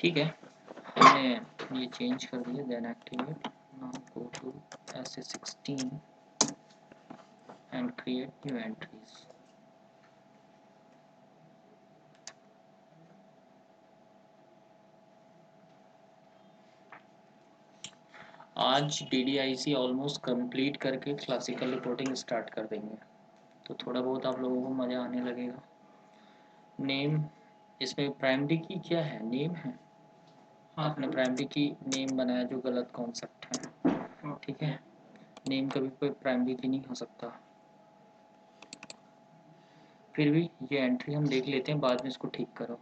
ठीक है, हमने ये चेंज कर दिया, then activate, now go to SA16 and create new entries. आज DDIC ऑलमोस्ट कंप्लीट करके क्लासिकल रिपोर्टिंग स्टार्ट कर देंगे, तो थोड़ा बहुत आप लोगों को मज़ा आने लगेगा। नेम, इसमें प्राइमरी की क्या है, नेम है। आपने प्राइमरी की नेम बनाया जो गलत कॉन्सेप्ट है, ठीक है। नेम कभी कोई प्राइमरी की नहीं हो सकता। फिर भी ये एंट्री हम देख लेते हैं, बाद में इसको ठीक करो।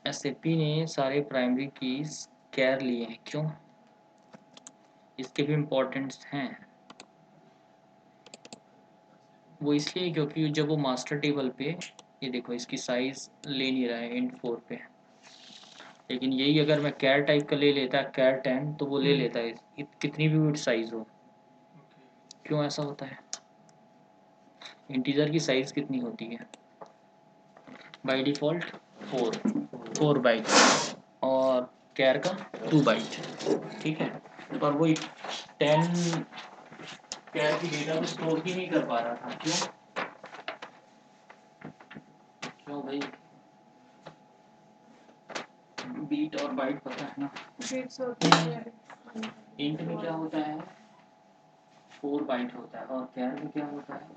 SAP ने सारे प्राइमरी कीज कैर लिए हैं, क्यों? इसके भी इम्पोर्टेंट्स हैं। वो इसलिए क्योंकि जब वो मास्टर टेबल पे, ये देखो इसकी साइज ले नहीं रहा है int 4 पे, लेकिन यही अगर मैं कैर टाइप का ले लेता है कैर 10 तो वो ले लेता है कितनी भी बिट साइज हो। क्यों ऐसा होता है? इंटीजर की साइज कितनी होती है बाय डिफॉल्ट? 4 बाइट, और कैर का 2 बाइट, ठीक है। पर वो 10 कैर की डेटा को स्टोर ही नहीं कर पा रहा था, क्यों भाई? बीट और बाइट पता है ना? इंट में क्या होता है? 4 बाइट होता है, और कैर में क्या होता है?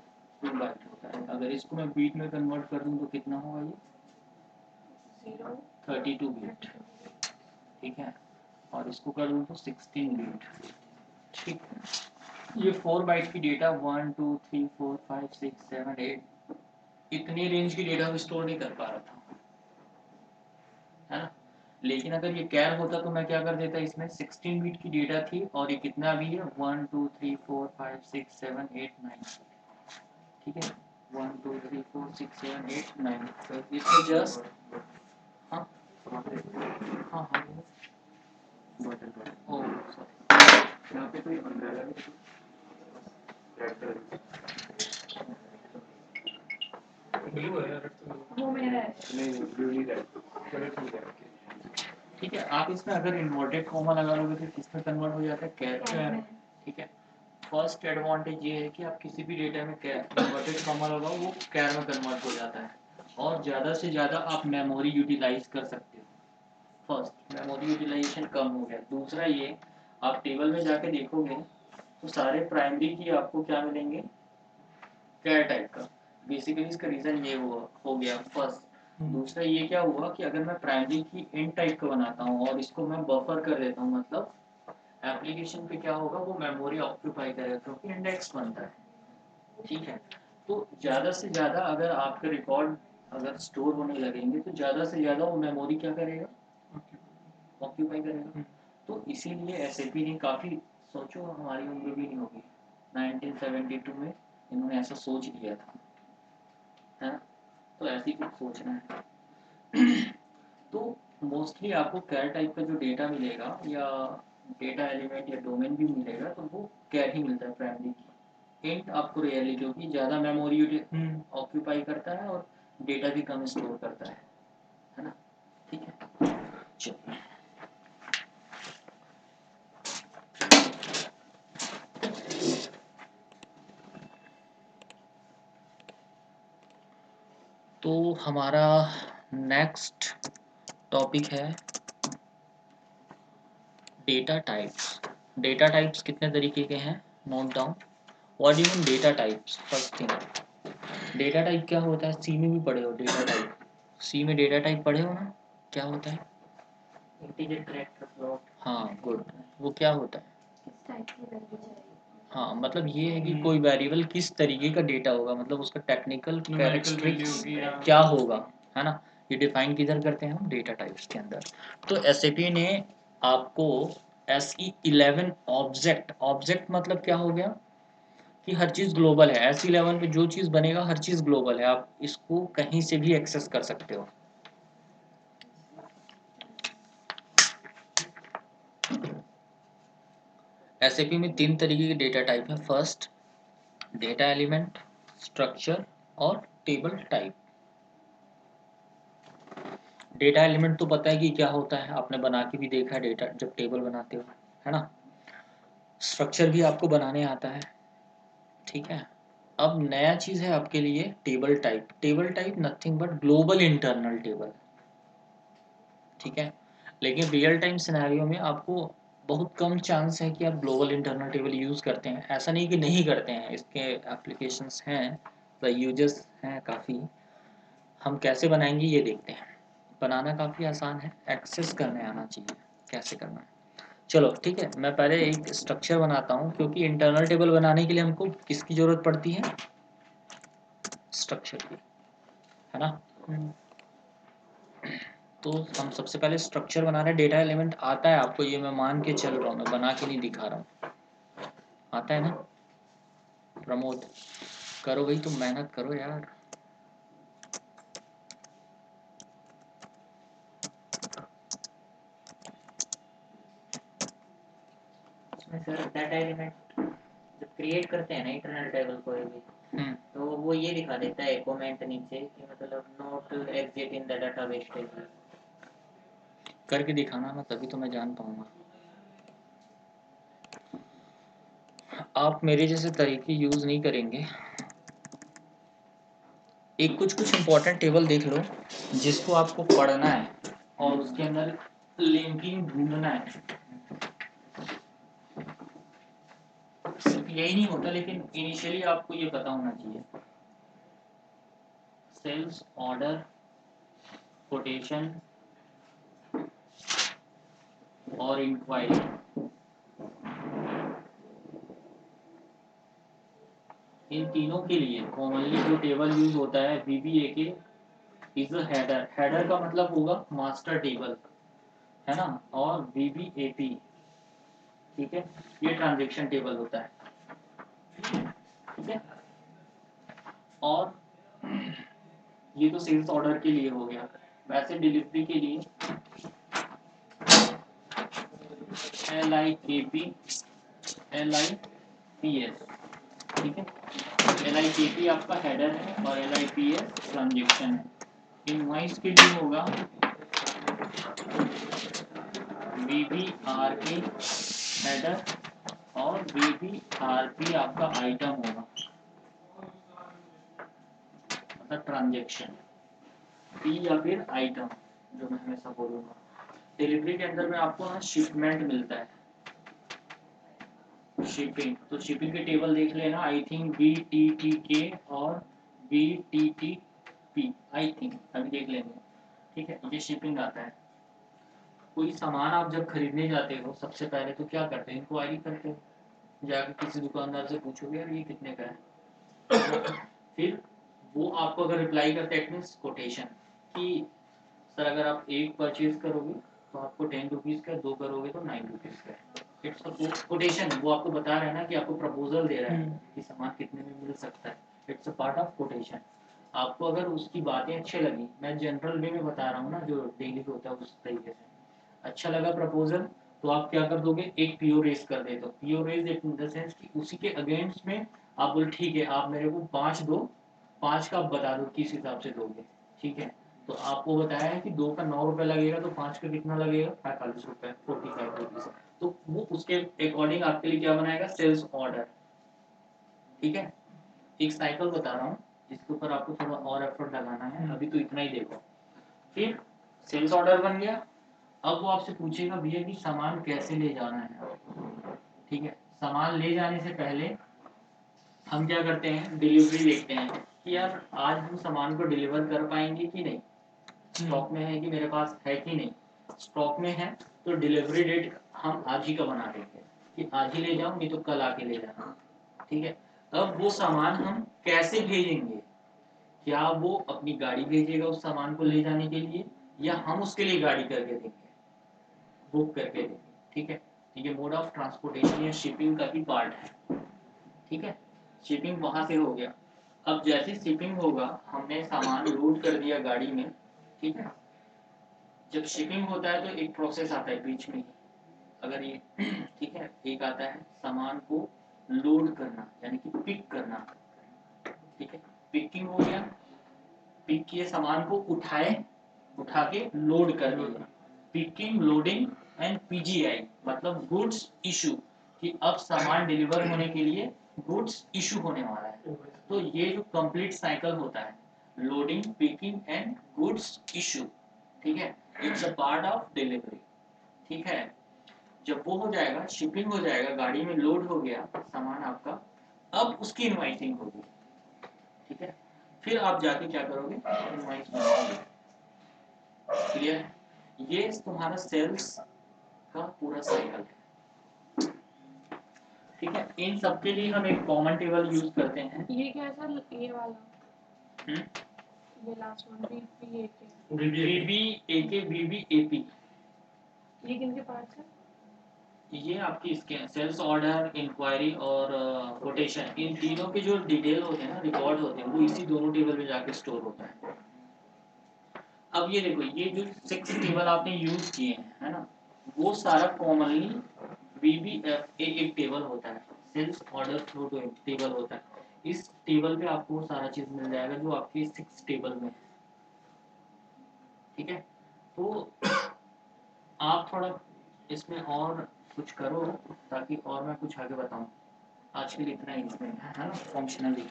2 बाइट होता है। अगर इसको मैं बीट में कन्वर्ट कर दूं तो कितना होगा ये? 32 बीट, ठीक है। और इसको कर दूं तो 16 बीट, ठीक है। ये 4 बाइट की डेटा 1 2 3 4 5 6 7 8 इतनी रेंज की डेटा को स्टोर नहीं कर पा रहा था, है ना। लेकिन अगर ये कैर होता तो मैं क्या कर देता, इसमें 16 बीट की डेटा थी और ये कितना भी है 1 2 3 4 5 6 7 8 9, ठीक है। 1 2 3 4 6 7 8 9, तो इसको जस्ट हाँ हाँ हाँ ओ सॉरी, यहाँ पे कोई ब्लू है, वो मेरा है, नहीं ब्लू नहीं है, चलो ठीक है, ठीक है। आप इसमें अगर इन्वर्टेड कॉमा लगा लोगे तो किसमें कन्वर्ट हो जाता है? कैर में, ठीक है। फर्स्ट एडवांटेज ये है कि आप किसी भी डेटा में इन्वर्टेड कॉमा लगाओ वो कैर में कन्वर्ट हो जाता है, और ज़्यादा से ज़्यादा आप मेमोरी यूटिलाइज कर सकते हो। फर्स्ट, मेमोरी यूटिलाइजेशन कम हो गया। दूसरा ये, आप टेबल में जाके देखोगे तो सारे प्राइमरी की आपको क्या मिलेंगे? कैर टाइप का। बेसिकली इसका रीज़न ये हो गया फर्स्ट। दूसरा ये क्या हुआ कि अगर मैं प्राइमरी की इंट टाइप का बनाता हूँ और इसको मैं बफर कर देता हूँ, मतलब एप्लीकेशन पे क्या होगा, वो मेमोरी ऑक्यूपाई करेगा क्योंकि इंडेक्स बनता है, ठीक है। तो ज़्यादा से ज़्यादा अगर आपके रिकॉर्ड अगर स्टोर होने लगेंगे तो ज़्यादा से ज़्यादा वो मेमोरी क्या करेगा? ऑक्यूपाई करेगा। तो इसीलिए SAP ने काफ़ी, सोचो हमारी उम्र भी नहीं होगी, 1972 में इन्होंने ऐसा सोच लिया था, है ना। तो ऐसे ही कुछ सोचना है। तो मोस्टली आपको कैर टाइप का जो डेटा मिलेगा या डेटा एलिमेंट या डोमेन भी मिलेगा तो वो कैर ही मिलता है प्राइमरी की। इंट आपको रियली, क्योंकि ज़्यादा मेमोरी ऑक्यूपाई करता है और डेटा भी कम स्टोर करता है ना, ठीक है। चलिए, तो हमारा नेक्स्ट टॉपिक है डेटा टाइप्स। डेटा टाइप्स कितने तरीके के हैं, note down. What do you mean data types? First thing, data type क्या होता है? सी में भी पढ़े हो डेटा टाइप, सी में डेटा टाइप पढ़े हो ना, क्या होता है? Integer, character, float. हाँ गुड, वो क्या होता है? किस टाइप की वैल्यू चाहिए? हाँ, मतलब ये है कि कोई वेरिएबल किस तरीके का डेटा होगा, मतलब उसका टेक्निकल कैरेक्टरिस्टिक्स क्या होगा, है ना। ये डिफाइन किधर करते हैं हम? डेटा टाइप्स के अंदर। तो SAP ने आपको SE11 ऑब्जेक्ट, ऑब्जेक्ट मतलब क्या हो गया कि हर चीज़ ग्लोबल है। SE11 पे जो चीज़ बनेगा हर चीज़ ग्लोबल है, आप इसको कहीं से भी एक्सेस कर सकते हो। SAP में 3 तरीके के डेटा टाइप है। फर्स्ट, डेटा एलिमेंट, स्ट्रक्चर और टेबल टाइप। डेटा एलिमेंट तो पता है कि क्या होता है, आपने बना के भी देखा है डेटा जब टेबल बनाते हो, है ना। स्ट्रक्चर भी आपको बनाने आता है, ठीक है। अब नया चीज है आपके लिए table type. Table type nothing but global internal table, ठीक है। लेकिन रियल टाइम सिनेरियो में आपको बहुत कम चांस है कि आप ग्लोबल इंटरनल टेबल यूज करते हैं। ऐसा नहीं कि नहीं करते हैं, इसके एप्लीकेशंस हैं, यूजेस हैं काफ़ी। हम कैसे बनाएंगे ये देखते हैं। बनाना काफ़ी आसान है, एक्सेस करने आना चाहिए कैसे करना है। चलो ठीक है, मैं पहले एक स्ट्रक्चर बनाता हूँ, क्योंकि इंटरनल टेबल बनाने के लिए हमको किसकी ज़रूरत पड़ती है, स्ट्रक्चर की, है ना। तो हम सबसे पहले स्ट्रक्चर बना रहे हैं। डेटा एलिमेंट आता है आपको, ये मैं मान के चल रहा हूँ, मैं बना के नहीं दिखा रहा हूँ, आता है ना। प्रमोद करो भाई, तुम मेहनत करो यार। सर डाटा एलिमेंट जब क्रिएट करते हैं ना इंटरनल टेबल कोई भी, तो वो ये दिखा देता है कमेंट नीचे कि मतलब note exit in the database table. करके दिखाना ना, तभी तो मैं जान पाऊंगा। आप मेरे जैसे तरीके यूज नहीं करेंगे। एक कुछ इंपॉर्टेंट टेबल देख लो जिसको आपको पढ़ना है और उसके अंदर लिंकिंग ढूंढना है। सिर्फ यही नहीं होता, लेकिन इनिशियली आपको ये पता होना चाहिए। सेल्स ऑर्डर, कोटेशन और इंक्वायरी, इन तीनों के लिए कॉमनली जो टेबल यूज होता है VBAK is a header. Header का मतलब होगा मास्टर टेबल, है ना। और VBAP, ठीक है, ये ट्रांजैक्शन टेबल होता है, ठीक है। और ये तो सेल्स ऑर्डर के लिए हो गया। वैसे डिलीवरी के लिए LIKP, LIPS, ठीक है। LIKP आपका हेडर है और LIPS ट्रांजेक्शन है। इनवॉइस के लिए होगा VBRK हेडर और VBRP आपका आइटम होगा, मतलब ट्रांजेक्शन, P या फिर आइटम, जो मैं हमेशा बोलूँगा। डिलीवरी के अंदर में आपको ना शिपमेंट मिलता है, शिपिंग। तो शिपिंग के टेबल देख लेना, आई थिंक BTTK और BTTP, आई थिंक अभी देख लेंगे, ठीक है। ये शिपिंग आता है। कोई सामान आप जब खरीदने जाते हो सबसे पहले तो क्या करते हैं, इंक्वायरी करते हो, जाकर किसी दुकानदार से पूछोगे यार ये कितने का है। फिर वो आपको अगर रिप्लाई करते हैं मीन्स कोटेशन कि सर अगर आप एक परचेज करोगे तो आपको 10 रुपीज़ का, 2 करोगे तो 9 रुपीज़ का। इट्स कोटेशन, वो आपको बता रहा है ना कि आपको प्रपोजल दे रहा है कि सामान कितने में मिल सकता है। It's a part of quotation. आपको अगर उसकी बातें अच्छी लगी, मैं जनरल वे में बता रहा हूँ ना, जो डेली होता है उस तरीके से अच्छा लगा प्रपोजल, तो आप क्या कर दोगे, एक पीओ रेज कर देते हो। PO raise in the sense कि उसी के अगेंस्ट में आप बोले ठीक है आप मेरे को 5 दो, 5 का आप बता दो किस हिसाब से दोगे, ठीक है। तो आपको बताया है कि 2 का 9 रुपये लगेगा, तो 5 का कितना लगेगा, 45 रुपये, 45 रुपीज। तो वो उसके अकॉर्डिंग आपके लिए क्या बनाएगा, सेल्स ऑर्डर, ठीक है। एक साइकिल बता रहा हूँ जिसके ऊपर आपको थोड़ा और एफर्ट लगाना है, अभी तो इतना ही देखो। फिर सेल्स ऑर्डर बन गया। अब वो आपसे पूछेगा भैया कि सामान कैसे ले जाना है, ठीक है। सामान ले जाने से पहले हम क्या करते हैं, डिलीवरी देखते हैं कि यार आज हम सामान को डिलीवर कर पाएंगे कि नहीं, स्टॉक में है कि मेरे पास है कि नहीं। स्टॉक में है तो डिलीवरी डेट हम आज ही का बना देंगे कि आज ही ले जाऊं, नहीं तो कल आके ले जाना, ठीक है। अब वो सामान हम कैसे भेजेंगे, क्या वो अपनी गाड़ी भेजेगा उस सामान को ले जाने के लिए, या हम उसके लिए गाड़ी करके देंगे, बुक करके देंगे, ठीक है। ये मोड ऑफ ट्रांसपोर्टेशन या शिपिंग का ही पार्ट है, ठीक है। शिपिंग वहां से हो गया। अब जैसे शिपिंग होगा, हमने सामान लोड कर दिया गाड़ी में, ठीक है। जब शिपिंग होता है तो एक प्रोसेस आता है बीच में ही, अगर ये ठीक है, एक आता है सामान को लोड करना यानी कि पिक करना, ठीक है। पिकिंग हो गया, पिक किए सामान को उठाए, उठा के लोड कर दिया। पिकिंग, लोडिंग एंड पीजीआई मतलब गुड्स इशू, कि अब सामान डिलीवर होने के लिए गुड्स इशू होने वाला है। तो ये जो कंप्लीट साइकिल होता है, loading, picking and goods issue, ठीक है, it's a part of delivery. ठीक है, जब वो हो जाएगा, शिपिंग हो जाएगा, गाड़ी में लोड हो गया सामान आपका, अब उसकी इनवाइसिंग होगी। ठीक है, फिर आप जाके क्या करोगे, इनवाइस बनाओगे। क्लियर? ये तुम्हारा सेल्स का पूरा साइकिल है। ठीक है, इन सब के लिए हम एक कॉमन टेबल यूज करते हैं। ये क्या है सर, ये वाला ये लास्ट वन VBAK ये किनके पार्ट्स है? ये आपकी इसके सेल्स ऑर्डर, इंक्वायरी और कोटेशन, इन तीनों के जो डिटेल होते हैं ना, रिकॉर्ड होते हैं, वो इसी दोनों टेबल में जाके स्टोर होता है। अब ये देखो, ये जो 6 टेबल आपने यूज किए हैं, है ना, वो सारा कॉमनली VBF एक टेबल होता है, सेल्स ऑर्डर फ्लो टेबल होता है। इस टेबल पे आपको सारा चीज मिल जाएगा जो आपके 6 टेबल में है। ठीक है, तो आप थोड़ा इसमें और कुछ करो ताकि और मैं कुछ आगे बताऊं। आज के लिए इतना ही इसमें, है ना, फंक्शनली।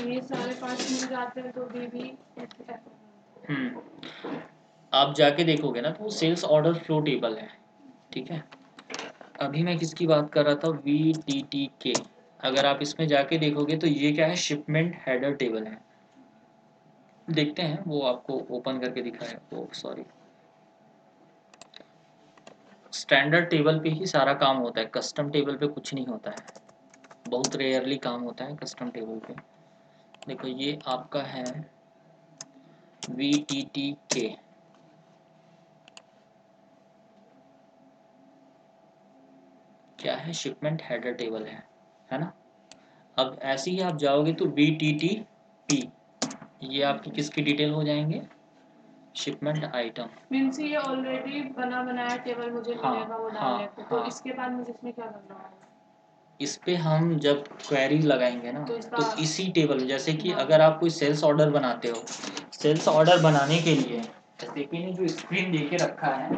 ये सारे पार्ट्स मिल जाते हैं तो भी आप जाके देखोगे ना तो वो सेल्स ऑर्डर फ्लो टेबल है। ठीक है, अभी मैं किसकी बात कर रहा था, VTTK। अगर आप इसमें जाके देखोगे तो ये क्या है, शिपमेंट हेडर टेबल है। देखते हैं, वो आपको ओपन करके दिखाया, वो सॉरी, स्टैंडर्ड टेबल पे ही सारा काम होता है, कस्टम टेबल पे कुछ नहीं होता है, बहुत रेयरली काम होता है कस्टम टेबल पे। देखो ये आपका है VTTK, क्या है, शिपमेंट हेडर टेबल है ना। अब ऐसे ही आप जाओगे तो VTTP, ये आपकी किसकी डिटेल हो जाएंगे, शिपमेंट आइटम। मींस ये ऑलरेडी बना बनाया टेबल मुझे मिलेगा वो डालने को, तो हाँ। इसके बाद मुझे इसमें क्या करना होगा? इस पे हम जब क्वेरी लगाएंगे ना तो इसी टेबल में, जैसे कि अगर आप कोई सेल्स ऑर्डर बनाते हो, सेल्स ऑर्डर बनाने के लिए एसएपी ने जो स्क्रीन देके रखा है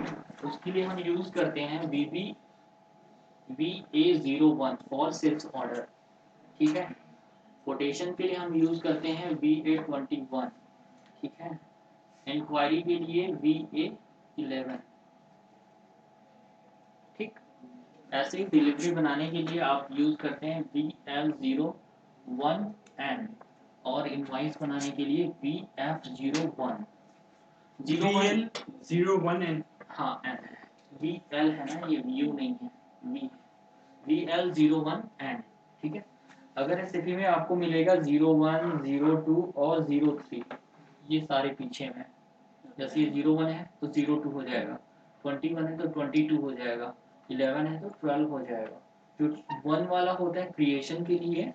उसके लिए हम यूज करते हैं VA01 फॉर सेल्स ऑर्डर। ठीक है, कोटेशन के लिए हम यूज करते हैं VA21। ठीक है, इंक्वायरी के लिए VA11। ठीक, ऐसे ही डिलीवरी बनाने के लिए आप यूज करते हैं VL01N और इनवाइस बनाने के लिए VF01। VL01N, हाँ N है, VL है ना, ये VU नहीं है, VL01N। ठीक है, अगर एसएपी में आपको मिलेगा 01, 02 और 03, ये सारे पीछे में, जैसे ये 01 है तो 02 हो जाएगा, 21 है तो 22 हो जाएगा, 11 है तो 12 हो जाएगा। जो 1 वाला होता है क्रिएशन के लिए,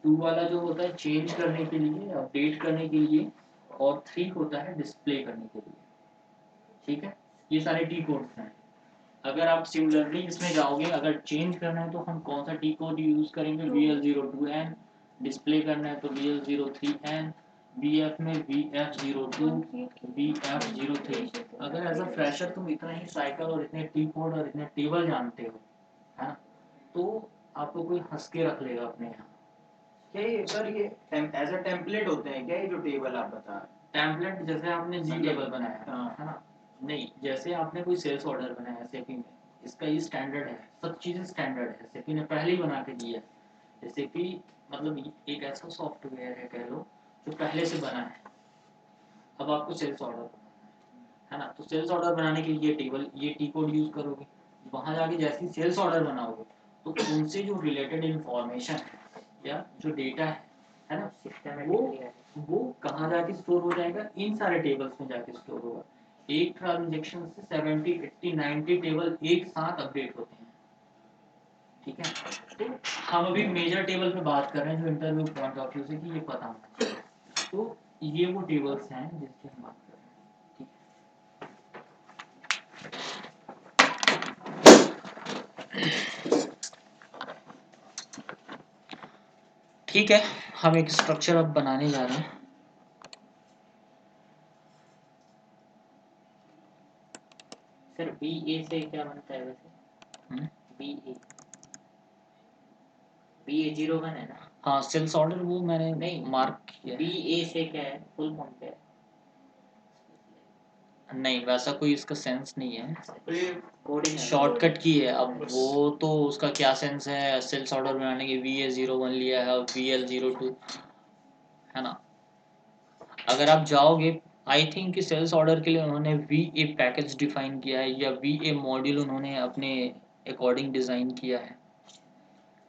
2 वाला जो होता है चेंज करने के लिए, अपडेट करने के लिए, और 3 होता है डिस्प्ले करने के लिए। ठीक है, ये सारे टी कोड्स हैं। अगर आप सिमिलरली इसमें जाओगे, अगर चेंज करना है तो हम कौन सा टी कोड यूज करेंगे, VL02N, डिस्प्ले करना है तो VL03N, VF में VF02, VF03। अगर एज अ फ्रेशर तुम इतना ही साइकिल और इतने टी कोड और इतने टेबल जानते हो, है ना, तो आपको कोई हंस के रख लेगा अपने यहाँ। क्या ये सर ये एज अ टेम्पलेट होते हैं क्या, ये जो टेबल आप बता रहे हैं? टेम्पलेट जैसे आपने जी टेबल बनाया हाँ। है ना, नहीं, जैसे आपने कोई सेल्स ऑर्डर बनाया एसएपी में, इसका ये स्टैंडर्ड है, सब चीजें स्टैंडर्ड है, एसएपी ने पहले ही बना के दिया है। एसएपी मतलब एक ऐसा सॉफ्टवेयर है कह लो जो पहले से बना है। अब आपको सेल्स ऑर्डर बनाना है ना, तो सेल्स ऑर्डर बनाने के लिए ये टेबल, ये टी कोड यूज करोगे, वहां जाके जैसे सेल्स ऑर्डर बनाओगे तो उनसे जो रिलेटेड इंफॉर्मेशन है या जो डेटा है ना, वो कहाँ जाके स्टोर हो जाएगा, इन सारे टेबल्स में जाके स्टोर होगा। एक ट्रांजैक्शन से 70, 80, 90 टेबल एक साथ अपडेट होते हैं। ठीक है, तो हम अभी मेजर टेबल पे बात कर रहे हैं जो इंटरव्यू पॉइंट ऑफ व्यू से कि ये पता होना चाहिए। तो ये वो टेबल्स हैं जिसकी हम बात कर रहे हैं। ठीक है, हम एक स्ट्रक्चर अब बनाने जा रहे हैं। सर बी ए से क्या बनता है वैसे? बी ए 01 है ना? हाँ सेल्स ऑर्डर वो मैंने नहीं, मार्क किया बी ए से क्या है, फुल फॉर्म क्या है? नहीं वैसा कोई इसका सेंस नहीं है, कोडिंग है। शॉर्टकट की है। अब वो तो उसका क्या सेंस है, सेल्स ऑर्डर बनाने के VA01 लिया है और VL02 है ना। अगर आप जाओगे आई थिंक कि सेल्स ऑर्डर के लिए उन्होंने VA पैकेज डिफाइन किया है या VA मॉड्यूल उन्होंने अपने अकॉर्डिंग डिज़ाइन किया है,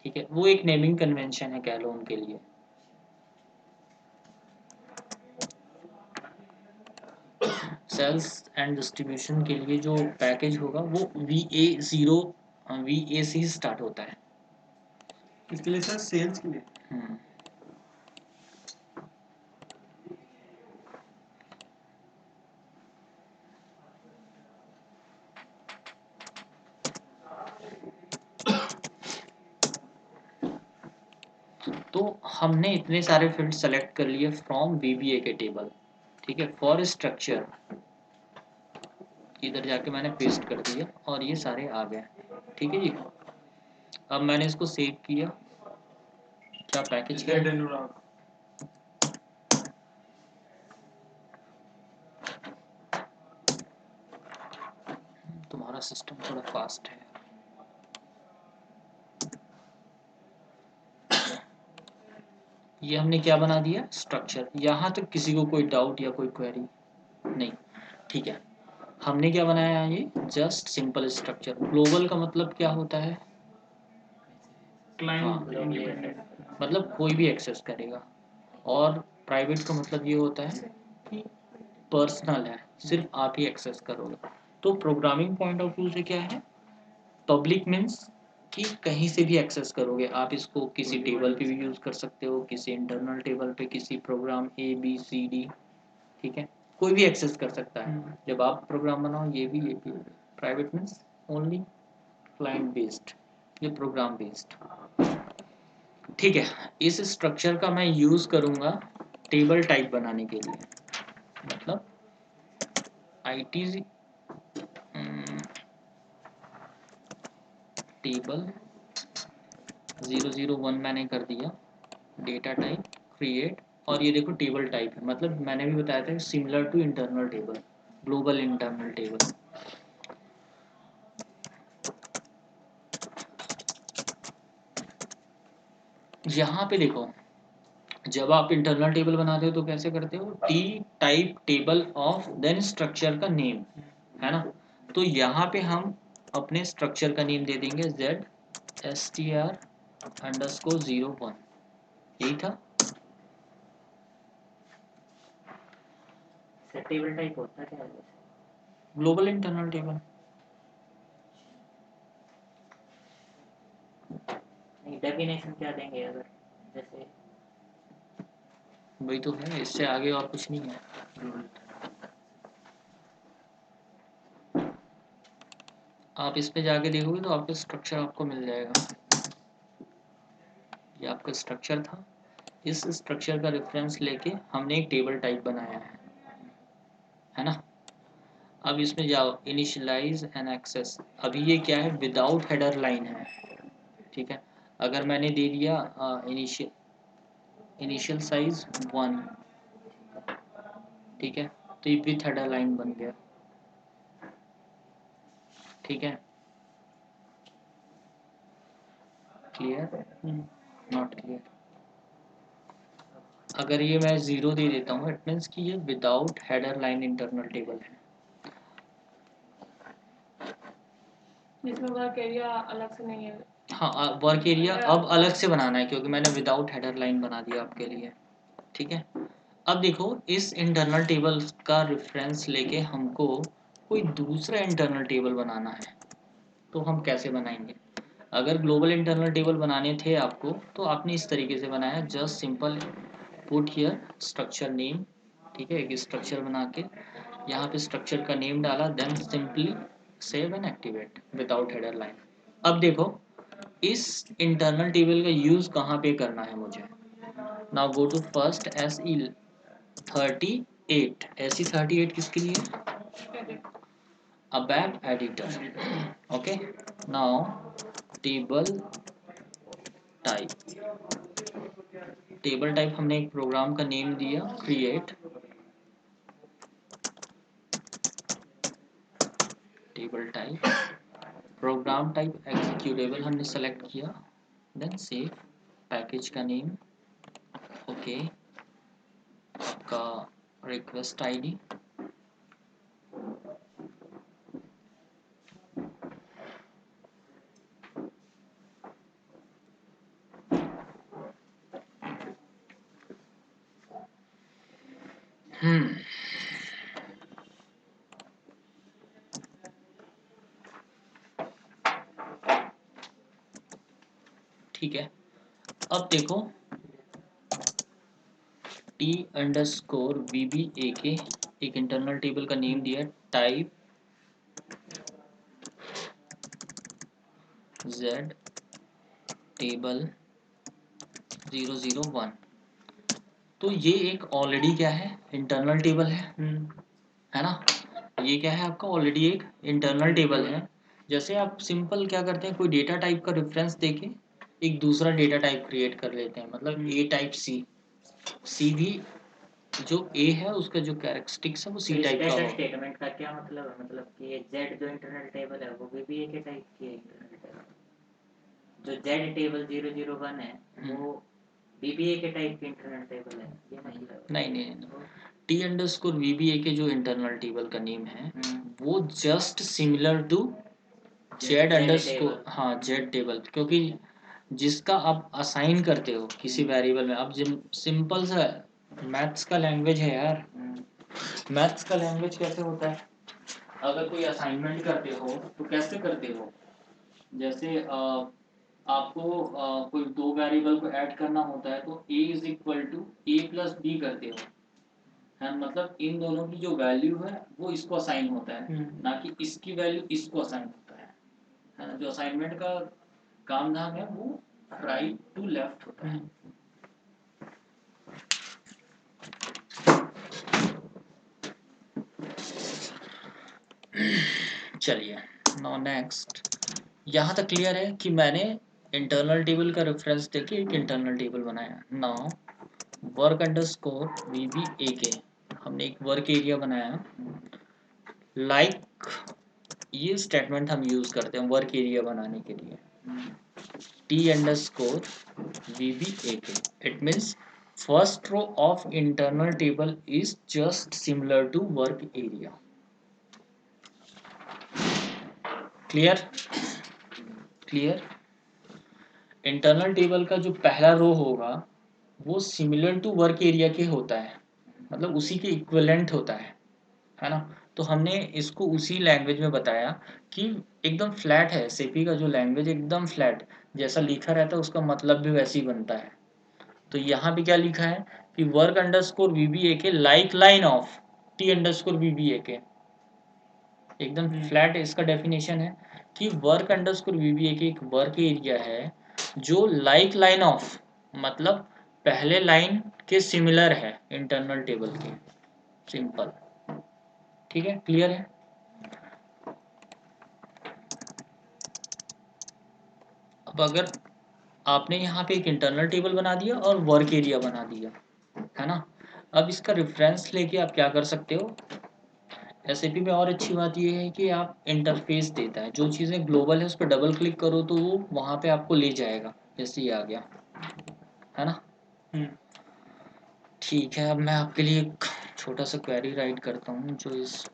ठीक है। वो एक नेमिंग कन्वेंशन है कह लो उनके लिए। सेल्स एंड डिस्ट्रीब्यूशन के लिए जो पैकेज होगा वो VA से ही स्टार्ट होता है। इसके लिए सर सेल्स के लिए तो हमने इतने सारे फील्ड सेलेक्ट कर लिए फ्रॉम VBA के टेबल, ठीक है। फॉर स्ट्रक्चर इधर जाके मैंने पेस्ट कर दिया और ये सारे आ गए, ठीक है जी। अब मैंने इसको सेव किया, क्या पैकेज क्या है? अनुराग तुम्हारा सिस्टम थोड़ा फास्ट है। ये हमने क्या बना दिया, स्ट्रक्चर। यहाँ तक किसी को कोई डाउट या कोई क्वेरी नहीं, ठीक है। हमने क्या बनाया है, ये जस्ट सिंपल स्ट्रक्चर। ग्लोबल का मतलब क्या होता है, क्लाइंट globally इंडिपेंडेंट मतलब कोई भी एक्सेस करेगा, और प्राइवेट का मतलब ये होता है कि पर्सनल है, सिर्फ आप ही एक्सेस करोगे। तो प्रोग्रामिंग पॉइंट ऑफ व्यू से क्या है, पब्लिक मीन्स कि कहीं से भी एक्सेस करोगे आप इसको, किसी टेबल पे भी यूज कर सकते हो, किसी इंटरनल टेबल पे, किसी प्रोग्राम ABCD, ठीक है, कोई भी एक्सेस कर सकता है। जब आप प्रोग्राम बनाओ ये भी private means only client based, ये प्रोग्राम बेस्ड, ठीक है। इस स्ट्रक्चर का मैं यूज करूंगा टेबल टाइप बनाने के लिए, मतलब ITZ टेबल 001 मैंने कर दिया, डेटा टाइप क्रिएट, और ये देखो टेबल टाइप है, मतलब मैंने भी बताया था similar to internal table, global internal table. यहाँ पे देखो, जब आप इंटरनल टेबल बनाते हो तो कैसे करते हो, T type table of then structure का नेम, है ना। तो यहाँ पे हम अपने स्ट्रक्चर का नेम दे देंगे ZSTR_01, यही था। सर टेबल टाइप होता है क्या है वैसे? ग्लोबल इंटरनल टेबल, नहीं, डेफिनेशन क्या देंगे अगर जैसे? वही तो है, इससे आगे और कुछ नहीं है। आप इस पे जाके देखोगे तो आपको स्ट्रक्चर आपको मिल जाएगा। ये आपका स्ट्रक्चर था, इस स्ट्रक्चर का रेफरेंस लेके हमने एक टेबल टाइप बनाया है ना। अब इसमें जाओ, इनिशियलाइज एंड एक्सेस। अभी ये क्या है, विदाउट हेडर लाइन है, ठीक है। अगर मैंने दे दिया इनिशियल साइज 1, ठीक है, तो ये विथ हेडर लाइन बन गया, ठीक है। Clear, not clear? अगर ये मैं 0 दे देता हूँ, इट मीन्स कि ये without header line internal table है। इसमें वर्क एरिया अलग से नहीं है। हाँ, वर्क एरिया अब अलग से बनाना है क्योंकि मैंने विदाउट हेडर लाइन बना दिया आपके लिए, ठीक है। अब देखो, इस इंटरनल टेबल का रेफरेंस लेके हमको कोई दूसरा इंटरनल टेबल बनाना है, तो हम कैसे बनाएंगे। अगर ग्लोबल इंटरनल टेबल बनाने थे आपको, तो आपने इस तरीके से बनाया, just simple put here structure name, ठीक है। एक स्ट्रक्चर बना के यहाँ पे स्ट्रक्चर का नेम डाला, then simply save and activate without header line. अब देखो, इस इंटरनल टेबल का यूज कहाँ पे करना है मुझे, now go to first SE38. SE38 किसके लिए? ABAP editor. Okay, now table type. Table type हमने एक प्रोग्राम का नेम दिया create table type. Program type executable हमने सेलेक्ट किया, देन सेव. पैकेज का नेम ओके, आपका रिक्वेस्ट आईडी, ठीक है. अब देखो T_VBAK एक इंटरनल टेबल का नेम दिया टाइप Z टेबल 001. तो ये एक ऑलरेडी क्या है, इंटरनल टेबल है ना. ये क्या है आपका, ऑलरेडी एक इंटरनल टेबल है. जैसे आप सिंपल क्या करते हैं, कोई डेटा टाइप का रेफरेंस देके एक दूसरा डेटा टाइप क्रिएट कर लेते हैं. मतलब ए टाइप सी भी जो ए है उसका जो कैरेक्टरिस्टिक्स है वो सी टाइप का होगा. स्टेटमेंट का क्या मतलब है? मतलब कि ये जेड जो इंटरनल टेबल है वो VBA के टाइप की इंटरनल टेबल, जो जेड टेबल 001 है वो VBA के टाइप की इंटरनल टेबल है, ये मतलब? नहीं. T_VBA जो इंटरनल टेबल का नेम है वो जस्ट सिमिलर टू Z_, हाँ जेड टेबल. क्योंकि जिसका आप असाइन करते हो किसी वेरिएबल में, अब सिंपल सा मैथ्स का लैंग्वेज है यार. मैथ्स का लैंग्वेज कैसे होता है, अगर कोई असाइनमेंट करते हो तो कैसे करते हो, जैसे आपको कोई दो वेरिएबल को ऐड करना होता है तो a is equal to A plus B करते हो है. मतलब इन दोनों की जो वैल्यू है वो इसको असाइन होता है, ना कि इसकी वैल्यू इसको असाइन होता है ना. जो असाइनमेंट का काम धाम है वो राइट टू लेफ्ट होता है. चलिए नाउ नेक्स्ट. यहाँ तक क्लियर है कि मैंने इंटरनल टेबल का रेफरेंस देके एक इंटरनल टेबल बनाया. नाउ work_VBAK हमने एक वर्क एरिया बनाया. लाइक ये स्टेटमेंट हम यूज करते हैं वर्क एरिया बनाने के लिए. T_VBAK it means first row of internal table is just similar to work area. Clear. Internal table का जो पहला रो होगा वो सिमिलर टू वर्क एरिया के होता है, मतलब उसी के इक्विवेलेंट होता है ना. तो हमने इसको उसी लैंग्वेज में बताया कि एकदम फ्लैट है. SAP का जो लैंग्वेज एकदम फ्लैट जैसा लिखा रहता है उसका मतलब भी वैसे ही बनता है. तो यहाँ पे क्या लिखा है कि work_VBAK like line of T_VBAK. एकदम फ्लैट इसका डेफिनेशन है कि work_VBAK एक वर्क एरिया है जो लाइक लाइन ऑफ मतलब पहले लाइन के सिमिलर है इंटरनल टेबल के. सिंपल. ठीक है, क्लियर है. अब अगर आपने यहाँ पे एक इंटरनल टेबल बना दिया और वर्क एरिया बना दिया है ना, अब इसका रेफरेंस लेके आप क्या कर सकते हो. SAP में और अच्छी बात ये है कि आप इंटरफेस देता है, जो चीज़ें ग्लोबल है उस पर डबल क्लिक करो तो वो वहाँ पे आपको ले जाएगा. जैसे ये आ गया है ना. ठीक है, अब मैं आपके लिए एक छोटा सा क्वेरी राइट करता हूँ जो इस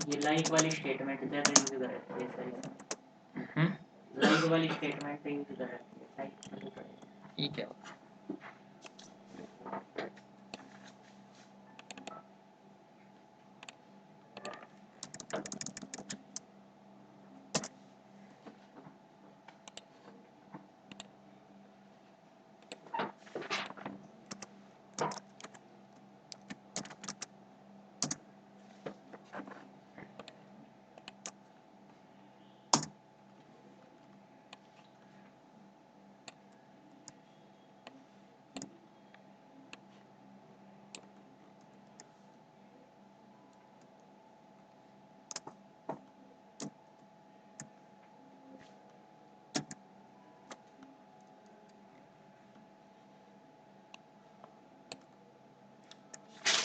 ये लाइक वाली स्टेटमेंट ज्यादा यूज कर रहे हैं. लाइक वाली स्टेटमेंट यूज कर रहे हैं. ठीक है.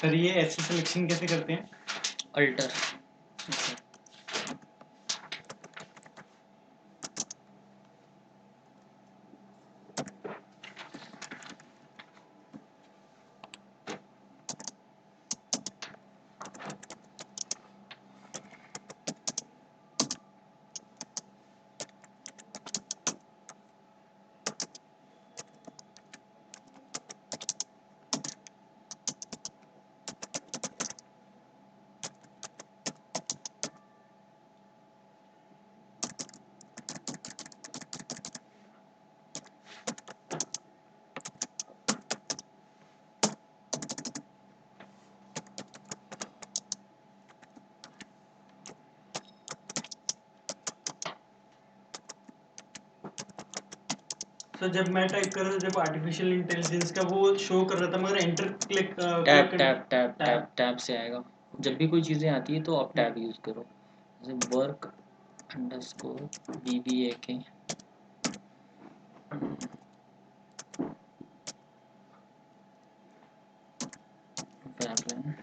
सर ये ऐसे सिलेक्शन कैसे करते हैं? अल्टर। तो जब मैं टाइप कर रहा था, जब आर्टिफिशियल इंटेलिजेंस का वो शो कर रहा था, मगर enter click tab tab tab tab tab से आएगा। जब भी कोई चीज़ें आती है तो आप टैब यूज़ करो, जैसे वर्क अंडरस्कोर BBAK वेबलाइन।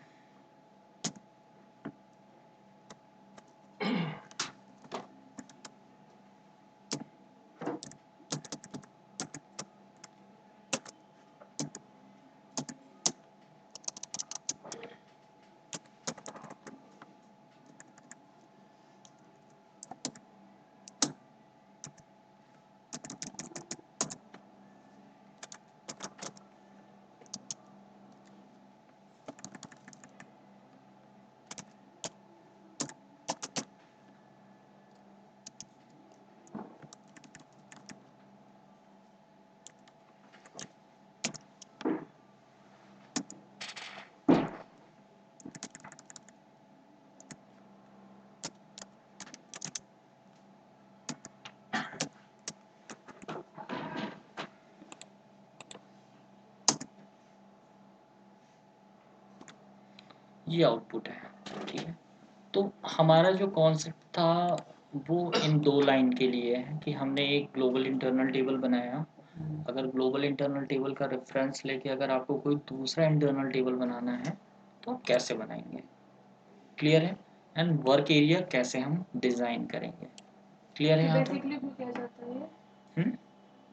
ये आउटपुट है, ठीक है। तो हमारा जो कॉन्सेप्ट था वो इन 2 लाइन के लिए है कि हमने एक ग्लोबल इंटरनल टेबल बनाया। अगर ग्लोबल इंटरनल टेबल का रेफरेंस लेके अगर आपको कोई दूसरा इंटरनल टेबल बनाना है तो आप कैसे बनाएंगे, क्लियर है। एंड वर्क एरिया कैसे हम डिज़ाइन करेंगे, क्लियर है यहाँ तक। बेसिकली भी क्या जाता है हम्म?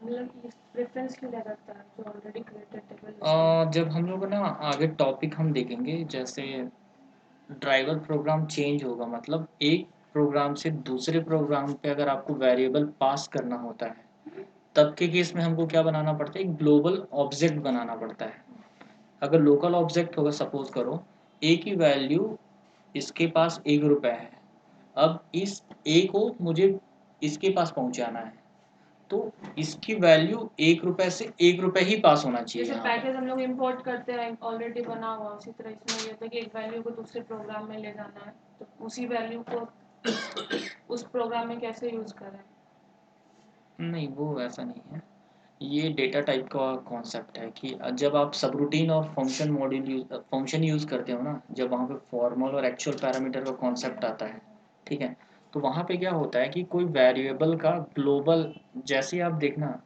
मतलब रेफरेंस क्यों लिया जाता है जो ऑलरेडी क्रिएटेड टेबल? जब हम लोग ना आगे टॉपिक हम देखेंगे, जैसे ड्राइवर प्रोग्राम चेंज होगा, मतलब एक प्रोग्राम से दूसरे प्रोग्राम पे अगर आपको वेरिएबल पास करना होता है तब के केस में हमको क्या बनाना पड़ता है, एक ग्लोबल ऑब्जेक्ट बनाना पड़ता है। अगर लोकल ऑब्जेक्ट होगा, सपोज करो ए की वैल्यू इसके पास 1 रुपये है, अब इस ए को मुझे इसके पास पहुंचाना है, तो इसकी वैल्यू 1 रुपये से 1 रुपये ही पास होना चाहिए जैसे यहाँ पर। पैकेज हम लोग इंपोर्ट करते हैं ऑलरेडी बना हुआ, उसी तरह इसमें ये था कि एक वैल्यू को दूसरे प्रोग्राम में ले जाना है, तो उसी वैल्यू को उस प्रोग्राम में कैसे यूज करें? नहीं, वो ऐसा नहीं है। ये डेटा टाइप का कॉन्सेप्ट है कि जब आप सब रूटीन और फंक्शन यूज़ करते हो ना, जब वहाँ पे फॉर्मल और एक्चुअल पैरामीटर का कॉन्सेप्ट आता है, ठीक है। तो वहाँ पे क्या होता है कि कोई वेरिएबल का ग्लोबल, जैसे आप देखना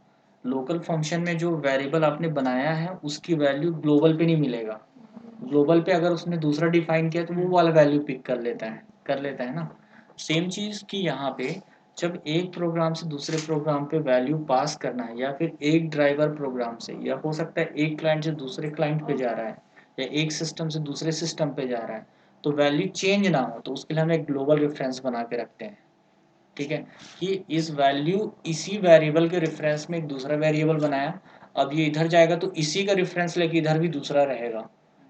लोकल फंक्शन में जो वेरिएबल आपने बनाया है उसकी वैल्यू ग्लोबल पे नहीं मिलेगा। ग्लोबल पे अगर उसने दूसरा डिफाइन किया तो वो वाला वैल्यू पिक कर लेता है ना। सेम चीज़ कि यहाँ पे जब एक प्रोग्राम से दूसरे प्रोग्राम पे वैल्यू पास करना है, या फिर एक ड्राइवर प्रोग्राम से, या हो सकता है एक क्लाइंट से दूसरे क्लाइंट पे जा रहा है, या एक सिस्टम से दूसरे सिस्टम पे जा रहा है, तो वैल्यू चेंज ना हो तो उसके लिए हम एक ग्लोबल रेफरेंस बना के रखते हैं, ठीक है। कि इस वैल्यू इसी वेरिएबल के रेफरेंस में एक दूसरा वेरिएबल बनाया, अब ये इधर जाएगा तो इसी का रेफरेंस लेके इधर भी दूसरा रहेगा,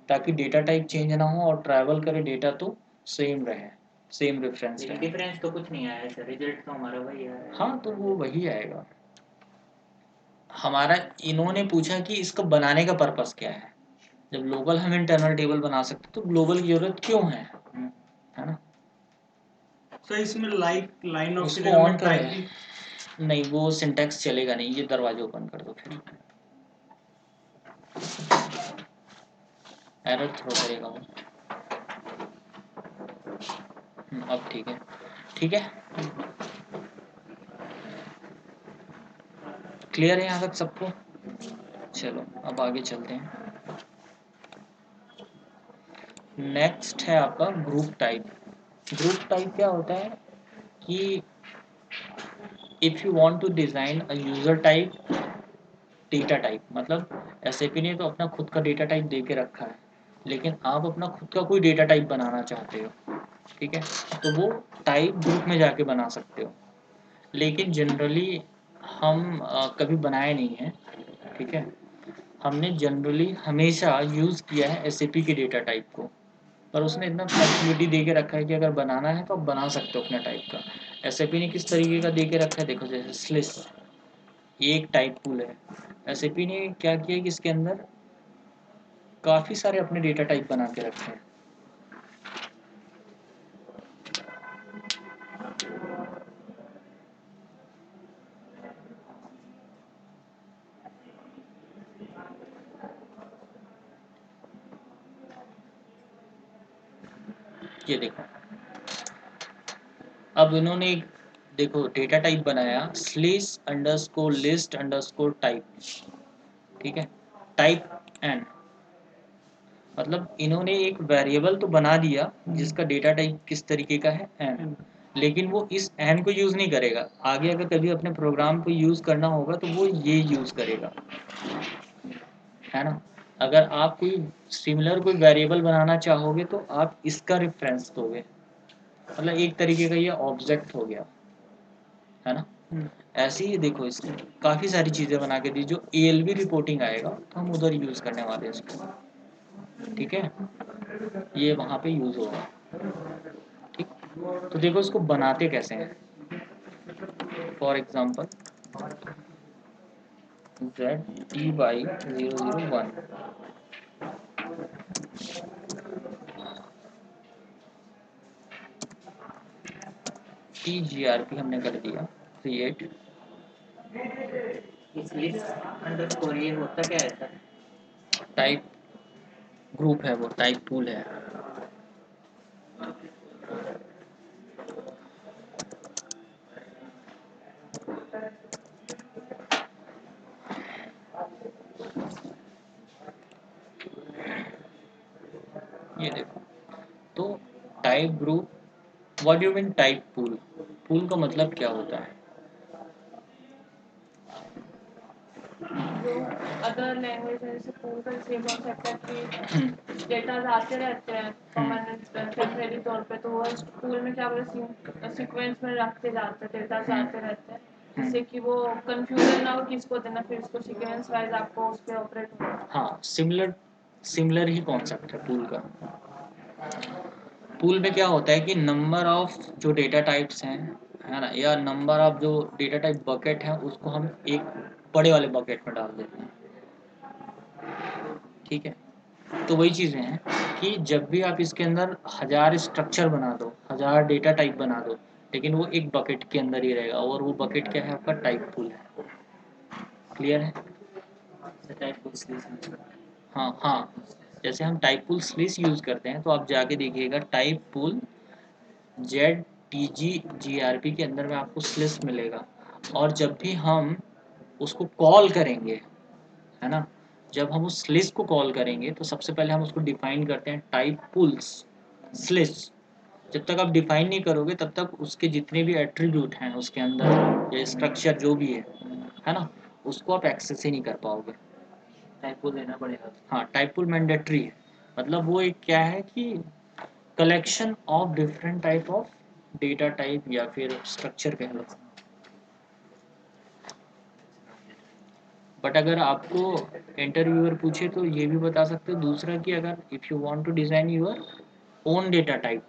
ताकि डेटा टाइप चेंज ना हो और ट्रैवल करे डेटा तो सेम रहे, सेम रेफरेंस लेकिन रहे। डिफरेंस तो कुछ नहीं आया सर, रिजल्ट तो हमारा वही आ रहा है। हाँ, तो वो वही आएगा। हमारा इन्होंने पूछा कि इसको बनाने का पर्पस क्या है। जब लोकल हम इंटरनल टेबल बना सकते तो ग्लोबल की जरूरत क्यों है ना। सर इसमें लाइन ऑफ की उसको जगह ऑन मैं करो टाइप यार। भी। नहीं, वो सिंटैक्स चलेगा नहीं, ये दरवाजा ओपन कर दो फिर, एरर थ्रो करेगा वो। अब ठीक है, ठीक है, क्लियर है यहाँ तक सबको। चलो अब आगे चलते हैं। नेक्स्ट है आपका ग्रुप टाइप। ग्रुप टाइप क्या होता है कि if you want to design a user type data type, मतलब एसएपी ने तो अपना खुद का डेटा टाइप दे के रखा है, लेकिन आप अपना खुद का कोई डेटा टाइप बनाना चाहते हो, ठीक है, तो वो टाइप ग्रुप में जाके बना सकते हो। लेकिन जनरली हम कभी बनाए नहीं हैं, ठीक है। हमने जनरली हमेशा यूज़ किया है एसएपी के डेटा टाइप को, पर उसने इतना फ्लेक्सिबिलिटी दे के रखा है कि अगर बनाना है तो आप बना सकते हो अपने टाइप का। एसएपी ने किस तरीके का दे के रखा है, देखो जैसे स्लिस ये एक टाइप पूल है। एसएपी ने क्या किया कि इसके अंदर काफ़ी सारे अपने डेटा टाइप बना के रखे हैं। ये देखो, अब इन्होंने एक देखो डेटा टाइप बनाया स्लिस अंडरस्कोर लिस्ट अंडरस्कोर टाइप, ठीक है, टाइप एन, मतलब इन्होंने एक वेरिएबल तो बना दिया जिसका डेटा टाइप किस तरीके का है एन, लेकिन वो इस एन को यूज़ नहीं करेगा। आगे अगर कभी अपने प्रोग्राम को यूज़ करना होगा तो वो ये यूज़ करेगा, है ना। अगर आप कोई सिमिलर कोई वेरिएबल बनाना चाहोगे तो आप इसका रेफरेंस दोगे, मतलब एक तरीके का ये ऑब्जेक्ट हो गया, है ना। ऐसे ही देखो इसने काफ़ी सारी चीज़ें बना के दी, जो एएलबी रिपोर्टिंग आएगा तो हम उधर यूज़ करने वाले हैं इसको, ठीक है, ये वहाँ पे यूज़ होगा, ठीक। तो देखो इसको बनाते कैसे हैं। फॉर एग्जांपल ZTY001, TGRP हमने कर दिया क्रिएट। इस लिस्ट अंडरस्कोर ये होता क्या है सर? टाइप ग्रुप है, वो टाइप पूल है। ये देखो, तो type group, what do you mean type pool, pool का मतलब क्या होता है। जो अदर लैंग्वेज है जैसे पूल का ये कॉन्सेप्ट है कि डेटा आते रहते हैं परमानेंट टेम्परेरी तौर पे, तो वो पूल में क्या बोले सीक्वेंस में रखते जाते हैं, डेटा आते रहते हैं, जिससे कि वो कंफ्यूजन ना हो किसको देना, फिर उसको सीक्वेंस वाइज आपको उस पर ऑपरेट होना। हाँ, सिमिलर ही कॉन्सेप्ट है पूल का। पूल में क्या होता है कि नंबर ऑफ जो डेटा टाइप्स हैं, है ना, या नंबर ऑफ जो डेटा टाइप बकेट हैं उसको हम एक बड़े वाले बकेट में डाल देते हैं, ठीक है। तो वही चीज़ें हैं कि जब भी आप इसके अंदर 1000 स्ट्रक्चर बना दो, 1000 डेटा टाइप बना दो, लेकिन वो एक बकेट के अंदर ही रहेगा, और वो बकेट क्या है आपका टाइप पूल है। क्लियर है। टाइप को स्लिस हाँ हाँ, जैसे हम टाइप पूल स्लिस यूज़ करते हैं तो आप जाके देखिएगा टाइप पूल ZTGGRP के अंदर में आपको स्लिस मिलेगा, और जब भी हम उसको कॉल करेंगे, है ना, जब हम उस स्लिस को कॉल करेंगे तो सबसे पहले हम उसको डिफाइन करते हैं टाइप पूल्स स्लिस। जब तक आप डिफाइन नहीं करोगे तब तक उसके जितने भी एट्रीब्यूट हैं उसके अंदर या स्ट्रक्चर जो भी है ना, उसको आप एक्सेस ही नहीं कर पाओगे। टाइप को देना पड़ेगा। हाँ, टाइप पूल मैंडेटरी है, मतलब वो एक क्या है कि collection of different type of data type या फिर स्ट्रक्चर कह लो। बट अगर आपको इंटरव्यूअर पूछे तो ये भी बता सकते हो दूसरा कि अगर if you want to design your own data type,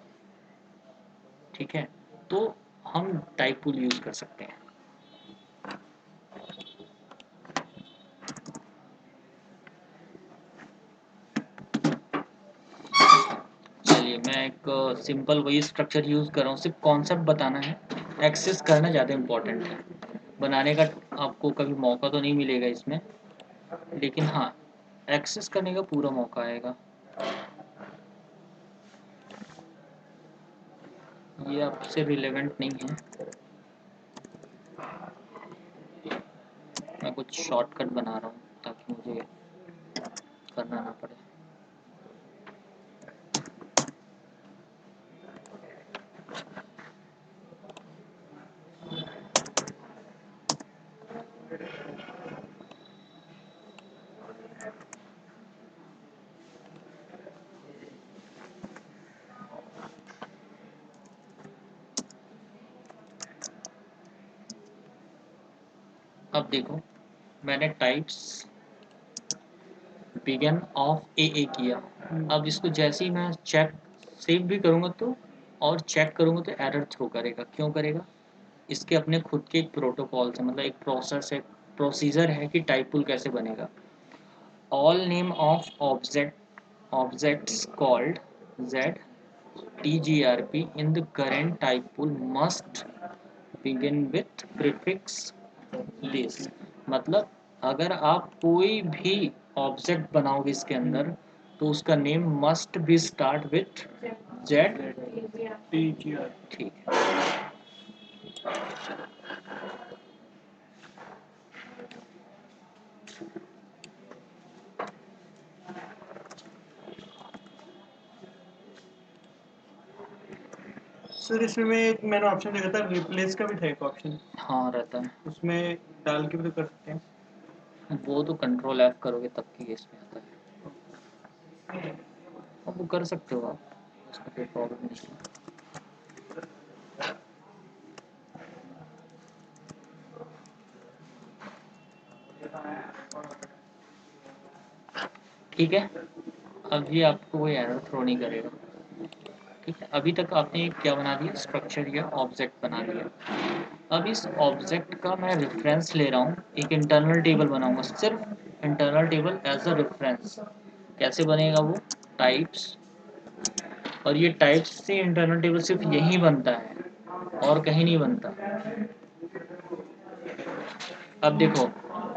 ठीक है, तो हम टाइप पूल यूज़ कर सकते हैं। चलिए मैं एक सिंपल वही स्ट्रक्चर यूज़ कर रहा हूँ, सिर्फ कॉन्सेप्ट बताना है, एक्सेस करना ज़्यादा इम्पोर्टेंट है। बनाने का आपको कभी मौका तो नहीं मिलेगा इसमें, लेकिन हाँ एक्सेस करने का पूरा मौका आएगा। ये आपसे रिलेवेंट नहीं है, मैं कुछ शॉर्टकट बना रहा हूँ ताकि मुझे करना ना पड़े। अब देखो मैंने टाइप्स बिगिन ऑफ ए किया। अब इसको जैसे ही मैं चेक सेव भी करूँगा तो और चेक करूँगा तो एरर थ्रो करेगा। क्यों करेगा? इसके अपने खुद के एक प्रोटोकॉल है, मतलब एक प्रोसेस है, प्रोसीजर है कि टाइप पुल कैसे बनेगा। All name of objects called z tgrp in the current type pool must begin with prefix this। मतलब अगर आप कोई भी ऑब्जेक्ट बनाओगे इसके अंदर तो उसका name must be start with z TGR ठीक है। सर इसमें मैंने ऑप्शन देखा था, रिप्लेस का भी था एक ऑप्शन, हाँ रहता है, उसमें डाल के भी तो कर सकते हैं। वो तो कंट्रोल F करोगे तब की इसमें आता है, अब वो कर सकते हो आप, उसका कोई प्रॉब्लम नहीं है। ठीक है, अब ये आपको कोई एरर थ्रो नहीं करेगा। ठीक है, अभी तक आपने एक क्या बना दिया, स्ट्रक्चर या ऑब्जेक्ट बना दिया। अब इस ऑब्जेक्ट का मैं रेफरेंस ले रहा हूँ, एक इंटरनल टेबल बनाऊंगा, सिर्फ internal table as a reference. कैसे बनेगा वो? टाइप्स, और ये टाइप्स से इंटरनल टेबल सिर्फ यही बनता है और कहीं नहीं बनता। अब देखो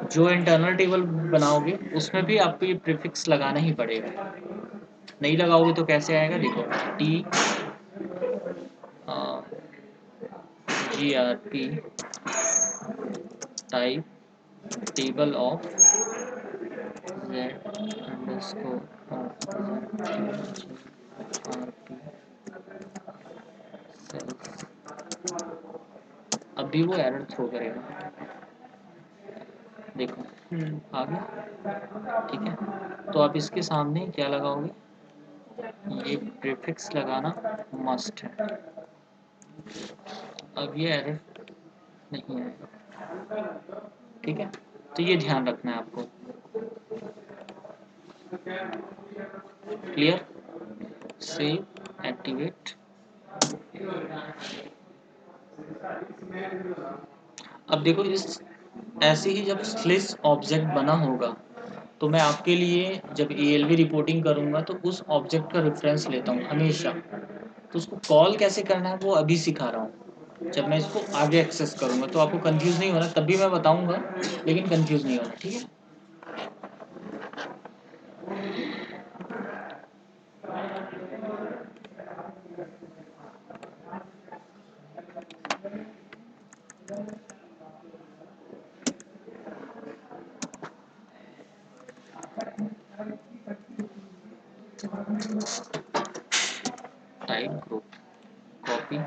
जो इंटरनल टेबल बनाओगे उसमें भी आपको ये प्रीफिक्स लगाना ही पड़ेगा, नहीं लगाओगे तो कैसे आएगा? देखो T G R P type table of z underscore sales. अब भी वो एरर थ्रो करेगा, देखो आ गया। ठीक है, तो आप इसके सामने क्या लगाओगे? ये प्रीफिक्स लगाना मस्ट है। अब ये एरर नहीं आएगा। ठीक है, तो ये ध्यान रखना है आपको। क्लियर? Save, activate. अब देखो इस ऐसे ही जब स्लिस ऑब्जेक्ट बना होगा तो मैं आपके लिए जब ALV रिपोर्टिंग करूंगा तो उस ऑब्जेक्ट का रेफरेंस लेता हूँ हमेशा, तो उसको कॉल कैसे करना है वो अभी सिखा रहा हूँ। जब मैं इसको आगे एक्सेस करूंगा तो आपको कंफ्यूज नहीं होना, तब भी मैं बताऊंगा लेकिन कंफ्यूज नहीं होना। ठीक है, टाइप ग्रुप कॉपी,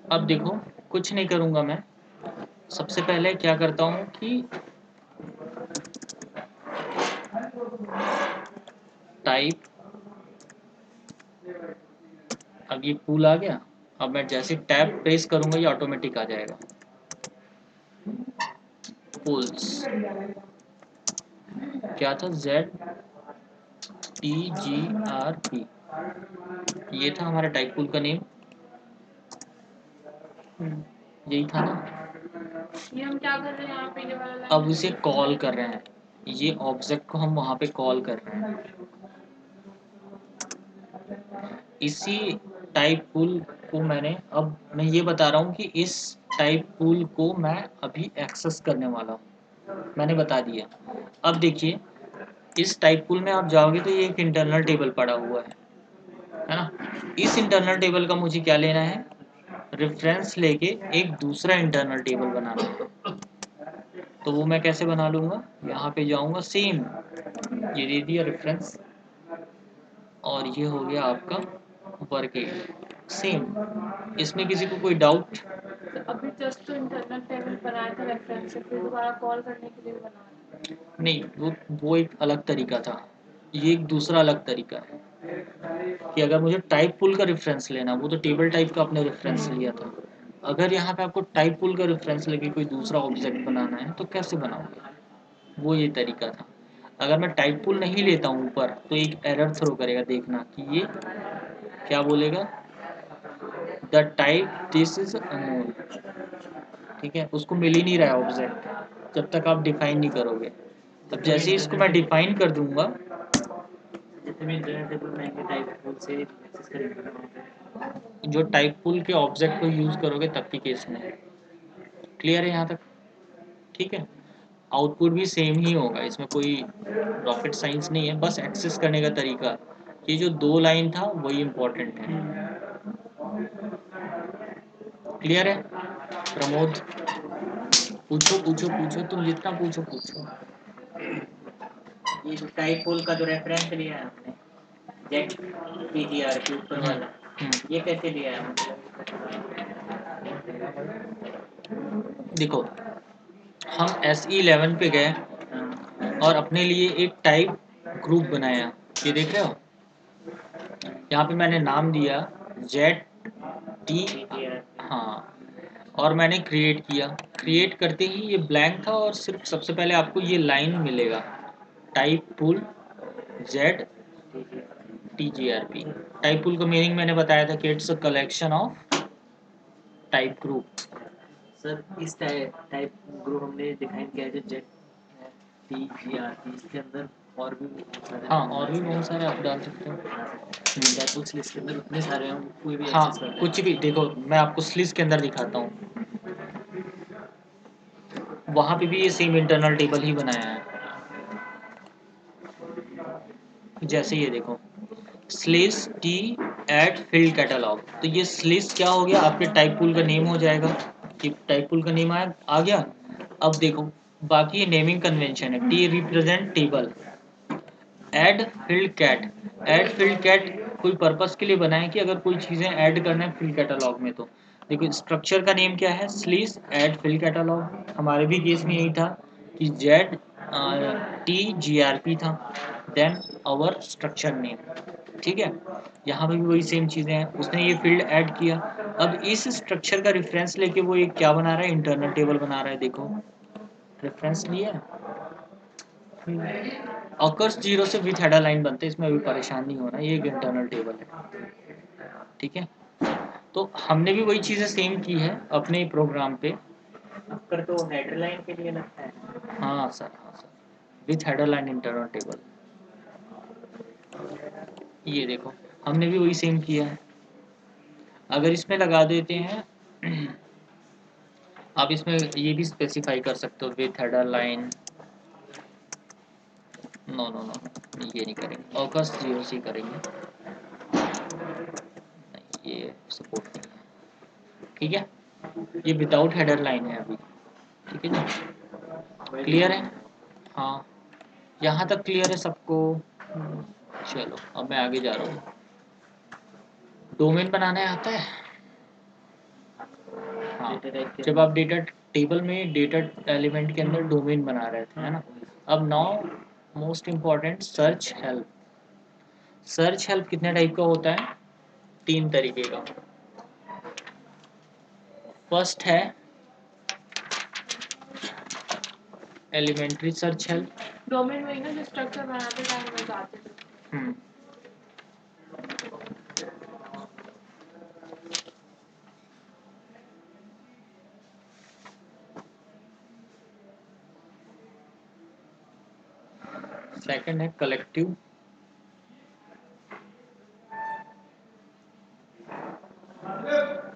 अब देखो कुछ नहीं करूंगा मैं, सबसे पहले क्या करता हूँ कि टाइप, अब ये पूल आ गया, अब मैं जैसे टैब प्रेस करूंगा ये ऑटोमेटिक आ जाएगा। पूल्स क्या था? ZTGRP, ये था हमारा टाइप पूल का नेम, यही था ना। ये हम क्या कर रहे हैं यहाँ पे, ये वाला line? अब उसे कॉल कर रहे हैं, ये ऑब्जेक्ट को हम वहां पे कॉल कर रहे हैं। इसी टाइप पूल को अब मैं ये बता रहा हूँ कि इस टाइप पूल को मैं अभी एक्सेस करने वाला हूँ, मैंने बता दिया। अब देखिए इस टाइप पूल में आप जाओगे तो ये एक इंटरनल टेबल पड़ा हुआ है ना। इस इंटरनल टेबल का मुझे क्या लेना है? रेफरेंस लेके एक दूसरा इंटरनल टेबल बनाना है। तो वो मैं कैसे बना लूँगा? यहाँ पे जाऊँगा, सेम ये दे दिया रेफरेंस, और ये हो गया आपका वर्क एरिया सेम। इसमें किसी को कोई डाउट? तो अभी जस्ट तो इंटरनल टेबल बनाया था रेफरेंस से, फिर दोबारा कॉल करने के लिए बनाया। नहीं, वो एक अलग तरीका था, ये एक दूसरा अलग तरीका है। कि अगर मुझे टाइप पुल का रेफरेंस लेना, वो तो टेबल टाइप का आपने रेफरेंस लिया था, अगर यहाँ पे आपको टाइप पुल का रेफरेंस लेके कोई दूसरा ऑब्जेक्ट बनाना है तो कैसे बनाओगे, वो ये तरीका था। अगर मैं टाइप पुल नहीं लेता हूँ ऊपर तो एक एरर थ्रो करेगा, देखना कि ये क्या बोलेगा, the type this is unknown, ठीक है, उसको मिल ही नहीं रहा है ऑब्जेक्ट जब तक आप डिफाइन नहीं करोगे। अब जैसे ही इसको मैं डिफाइन कर दूंगा, जितने भी इंटरनेट टेबल में आएंगे टाइप पुल से एक्सेस करेंगे वहाँ पे। जो टाइप पुल के ऑब्जेक्ट को यूज करोगे तब के केस में। क्लियर है यहाँ तक? ठीक है, आउटपुट भी सेम ही होगा, इसमें कोई रॉकेट साइंस नहीं है, बस एक्सेस करने का तरीका। ये जो 2 लाइन था वही इम्पोर्टेंट है। क्लियर है प्रमोद? पूछो पूछो पूछो, तुम जितना पूछो पूछो। ये जो टाइप पुल का जो रेफरेंस लिया है हमने, जेट पीजीआर के ऊपर वाला, ये कैसे लिया है मतलब? देखो, हम SE11 पे गए और अपने लिए एक टाइप ग्रुप बनाया, ये देख रहे हो, यहाँ पे मैंने नाम दिया ZT, हाँ, और मैंने क्रिएट किया। क्रिएट करते ही ये ब्लैंक था और सिर्फ सबसे पहले आपको ये लाइन मिलेगा, टाइप पुल Z TGRP। टाइप पुल का मीनिंग मैंने बताया था कि it's a collection of type group. Sir इस टाइप ग्रुप हमने डिफाइन किया है जो जेट TGRP, इसके अंदर और भी बहुत सारे, हाँ, और भी बहुत सारे आप डाल सकते हो। टाइप पुल्स लिस्ट के अंदर उतने सारे हैं, कोई भी हाँ, एक्सेस कर कुछ भी देखो, मैं आपको स्लिस के अंदर दिखाता हूँ, वहां पे भी ये सेम इंटरनल टेबल ही बनाया है। जैसे ये देखो, स्लिस टी एट फील्ड कैटलॉग, तो ये स्लिस क्या हो गया, आपके टाइप पुल का नेम हो जाएगा, कि टाइप पुल का नेम आ गया। अब देखो बाकी ये नेमिंग कन्वेंशन है, T represent table, add field cat, add field cat कोई पर्पस के लिए बनाए कि अगर कोई चीजें ऐड करना है फील्ड कैटलॉग में, तो देखो स्ट्रक्चर का नेम क्या है, स्लिस ऐड फील्ड कैटलॉग। हमारे भी केस में यही था कि जेड TGRP था, देन आवर स्ट्रक्चर नेम, ठीक है। यहाँ पे भी वही सेम चीजें हैं, उसने ये फील्ड ऐड किया। अब इस स्ट्रक्चर का रेफरेंस लेके वो एक क्या बना रहा है, इंटरनल टेबल बना रहा है। देखो रेफरेंस लिया है, ऑकर्स 0 से विथ हेडर लाइन बनते हैं, इसमें अभी परेशान नहीं होना, ये एक इंटरनल टेबल है, ठीक है। तो हमने भी वही चीजें सेम की है अपने प्रोग्राम पे। कर तो हेडर लाइन के लिए लगता है। हाँ सर, हाँ sir, with header line internal table, ये देखो हमने भी वही सेम किया है। अगर इसमें लगा देते हैं आप इसमें ये भी स्पेसिफाई कर सकते हो with header line, no no no, ये नहीं करेंगे, ऑकर्स 0 से करेंगे, ये सपोर्ट नहीं है, ठीक है। ये विदाउट हेडर लाइन है अभी, ठीक है ना, क्लियर है? हाँ, यहाँ तक क्लियर है सबको? चलो अब मैं आगे जा रहा हूँ। डोमेन बनाने आता है? हाँ, जब आप डेटा टेबल में डेटा एलिमेंट के अंदर डोमेन बना रहे थे, है ना। अब now most important, search help. Search help कितने टाइप का होता है? 3 तरीके का। फर्स्ट है एलिमेंट्री सर्च हेल्प। डोमेन में ना जो स्ट्रक्चर बनाते टाइम में जाते थे। सेकंड है कलेक्टिव,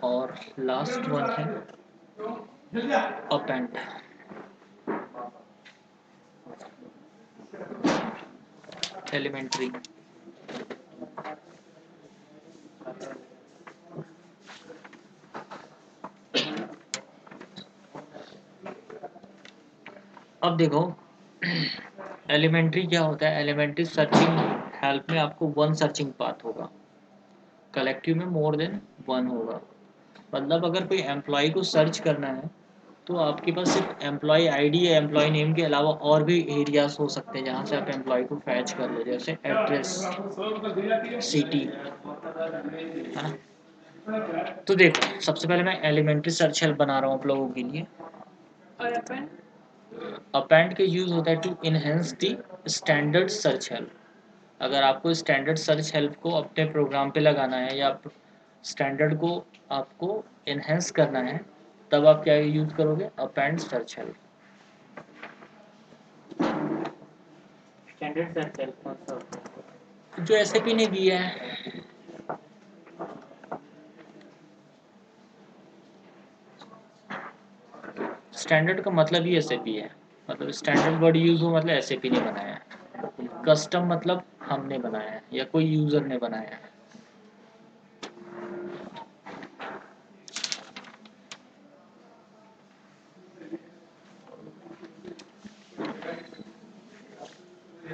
और लास्ट वन है अपेंड। एलिमेंट्री, अब देखो एलिमेंट्री क्या होता है, एलिमेंट्री सर्चिंग हेल्प में आपको 1 सर्चिंग पाथ होगा, कलेक्टिव में मोर देन 1 होगा। मतलब अगर कोई एम्प्लॉय को सर्च करना है तो आपके पास सिर्फ एम्प्लॉय आईडी या एम्प्लॉय नेम के अलावा और भी एरियाज हो सकते हैं जहाँ से आप एम्प्लॉय को फैच कर लो, जैसे एड्रेस, सिटी, है ना। तो देखो सबसे पहले मैं एलिमेंट्री सर्च हेल्प बना रहा हूँ आप लोगों के लिए। और अपन अपेंड के यूज होता है to enhance the standard search help. अगर आपको स्टैंडर्ड सर्च हेल्प को अपने प्रोग्राम पे लगाना है या स्टैंडर्ड को आपको इनहेंस करना है, तब आप क्या यूज करोगे, append search help. Standard search help कौन सा होता है? जो एसएपी ने दिया है। स्टैंडर्ड का मतलब ही एसएपी है, मतलब स्टैंडर्ड वर्ड यूज हो मतलब एसएपी ने बनाया है। कस्टम मतलब हमने बनाया है या कोई यूजर ने बनाया है।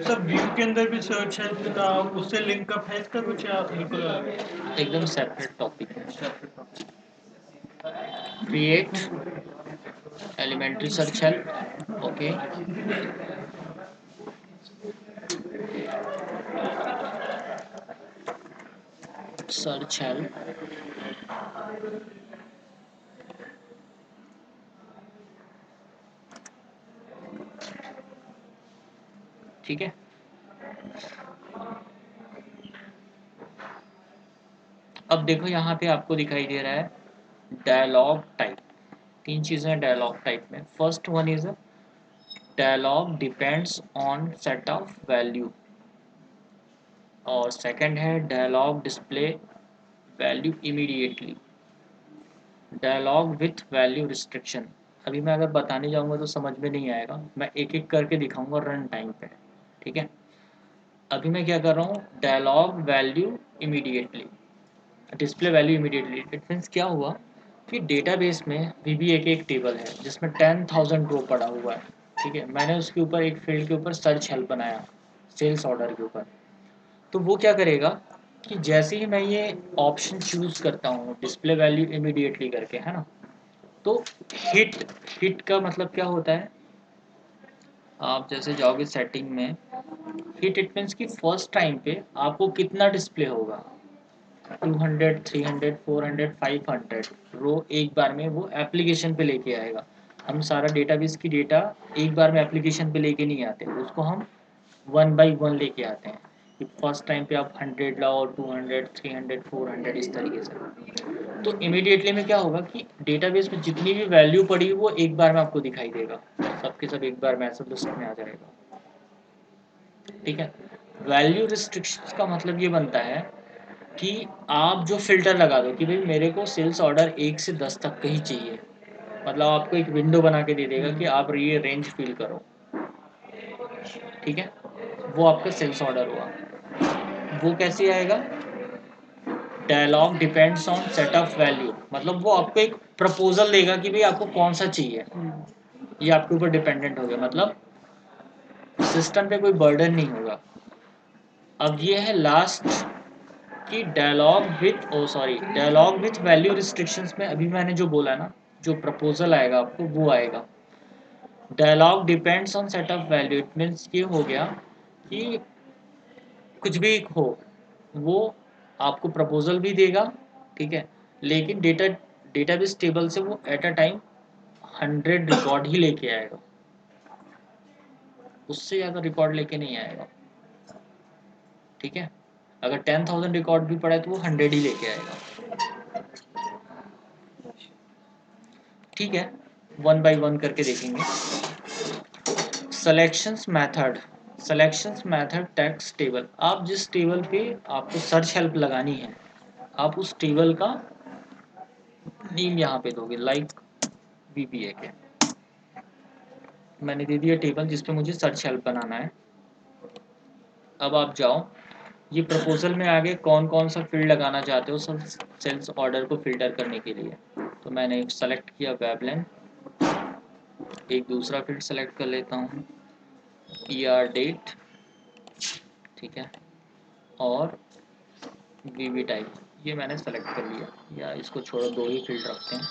सब व्यू के अंदर भी सर्च हेल्प का उससे लिंक अप है इसका कुछ या बिल्कुल अलग है? एकदम सेपरेट टॉपिक है। Create elementary search help, okay. Search help, ठीक है। अब देखो यहाँ पे आपको दिखाई दे रहा है डायलॉग टाइप। तीन चीजें हैं डायलॉग टाइप में। First one is dialog depends on set of value, और सेकंड है dialog display value immediately, dialog with value restriction. अभी मैं अगर बताने जाऊंगा तो समझ में नहीं आएगा, मैं एक एक करके दिखाऊंगा रन टाइम पे, ठीक है। अभी मैं क्या कर रहा हूँ, dialog value immediately, display value immediately. It means क्या हुआ कि डेटाबेस में VBA के एक टेबल है जिसमें 10,000 रो पड़ा हुआ है, ठीक है। मैंने उसके ऊपर एक फील्ड के ऊपर सर्च हेल्प बनाया सेल्स ऑर्डर के ऊपर। तो वो क्या करेगा कि जैसे ही मैं ये ऑप्शन चूज करता हूँ डिस्प्ले वैल्यू इमीडिएटली करके, है ना, तो हिट का मतलब क्या होता है, आप जैसे जाओगे सेटिंग में, हिट इट मीन्स कि फर्स्ट टाइम पे आपको कितना डिस्प्ले होगा, 200, 300, 400, 500 रो एक बार में वो एप्लीकेशन पे लेके आएगा। हम सारा डेटाबेस की डेटा एक बार में एप्लीकेशन पे लेके नहीं आते, उसको हम 1 बाई 1 लेके आते हैं कि फर्स्ट टाइम पे आप 100 लाओ, 200, 300, 400 इस तरीके से। तो इमीडिएटली में क्या होगा कि डेटाबेस में जितनी भी वैल्यू पड़ी वो एक बार में आपको दिखाई देगा, सबके सब एक बार में ऐसा लिस्ट में आ जाएगा, ठीक है। वैल्यू रिस्ट्रिक्शंस का मतलब ये बनता है कि आप जो फिल्टर लगा दो कि भाई मेरे को सेल्स ऑर्डर 1 से 10 तक का ही चाहिए, मतलब आपको एक विंडो बना के दे देगा कि आप ये रेंज फिल करो, ठीक है। वो आपका सेल्स ऑर्डर हुआ। वो कैसे आएगा, dialog depends on set of value, मतलब वो आपको एक प्रपोजल देगा कि भाई आपको कौन सा चाहिए, ये आपके ऊपर डिपेंडेंट हो गया, मतलब सिस्टम पे कोई बर्डन नहीं होगा। अब ये है लास्ट कि डायलॉग विथ वैल्यू रिस्ट्रिक्शंस में अभी मैंने जो बोला ना, जो प्रपोजल आएगा आपको वो आएगा। Dialog depends on set of value, it means ये हो गया कि कुछ भी हो वो आपको प्रपोजल भी देगा, ठीक है, लेकिन डेटाबेस टेबल से वो एट अ टाइम 100 रिकॉर्ड ही लेके आएगा, उससे ज़्यादा रिकॉर्ड लेके नहीं आएगा, ठीक है। अगर 10,000 रिकॉर्ड भी पड़ा है तो वो 100 ही लेके आएगा, ठीक है। 1 बाई 1 करके देखेंगे। सिलेक्शंस मेथड टेक्स्ट टेबल, आप जिस टेबल पे आपको सर्च हेल्प लगानी है आप उस टेबल का नेम यहाँ पे दोगे, लाइक VBA के मैंने दे दिया टेबल जिसपे मुझे सर्च हेल्प बनाना है। अब आप जाओ, ये प्रपोजल में आगे कौन कौन सा फील्ड लगाना चाहते हो सब सेल्स ऑर्डर को फिल्टर करने के लिए। तो मैंने सेलेक्ट किया वेबलेन, एक दूसरा फील्ड सेलेक्ट कर लेता हूँ ER डेट, ठीक है, और VB टाइप, ये मैंने सेलेक्ट कर लिया, या इसको छोड़ो, दो ही फील्ड रखते हैं।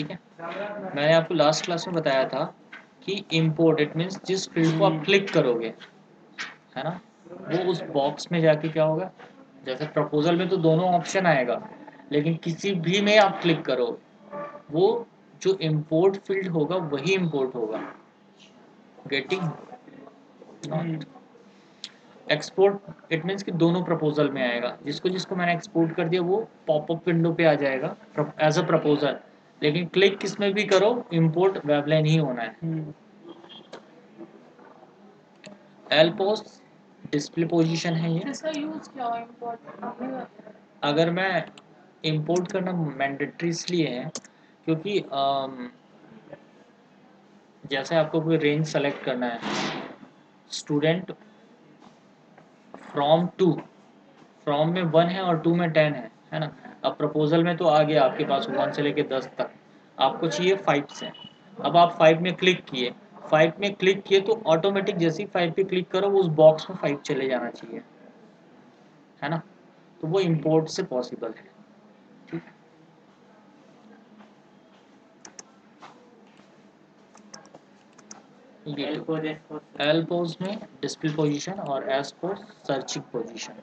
ठीक है, मैंने आपको लास्ट क्लास में बताया था कि इम्पोर्ट इट मीन्स जिस फील्ड को आप क्लिक करोगे, है ना, वो उस बॉक्स में जाके क्या होगा, जैसे प्रपोजल में तो दोनों ऑप्शन आएगा, लेकिन किसी भी में आप क्लिक करो, वो जो इम्पोर्ट फील्ड होगा वही इम्पोर्ट होगा। Getting not export it means कि दोनों प्रपोजल में आएगा, जिसको जिसको मैंने एक्सपोर्ट कर दिया वो पॉपअप विंडो पे आ जाएगा एज अ प्रपोजल, लेकिन क्लिक किस में भी करो इम्पोर्ट वेबलाइन ही होना है। एलपोस्ट डिस्प्ले पोजीशन है ये। इसका यूज क्या हो इम्पोर्ट आपने बताया? अगर मैं इंपोर्ट करना मैंडेटरी इसलिए है क्योंकि जैसे आपको कोई रेंज सेलेक्ट करना है, स्टूडेंट फ्रॉम टू, फ्रॉम में 1 है और 2 में 10 है ना। अब प्रपोजल में तो आ गया आपके पास 1 से लेके 10 तक, आपको चाहिए 5 से। अब आप 5 में क्लिक किए, 5 में क्लिक किए तो ऑटोमेटिक जैसे ही 5 पे क्लिक करो वो उस बॉक्स में 5 चले जाना चाहिए, है ना, तो वो इंपोर्ट से पॉसिबल है। ठीक है, एल पोज में डिस्प्ले पोजीशन और एस पोज सर्चिंग पोजीशन।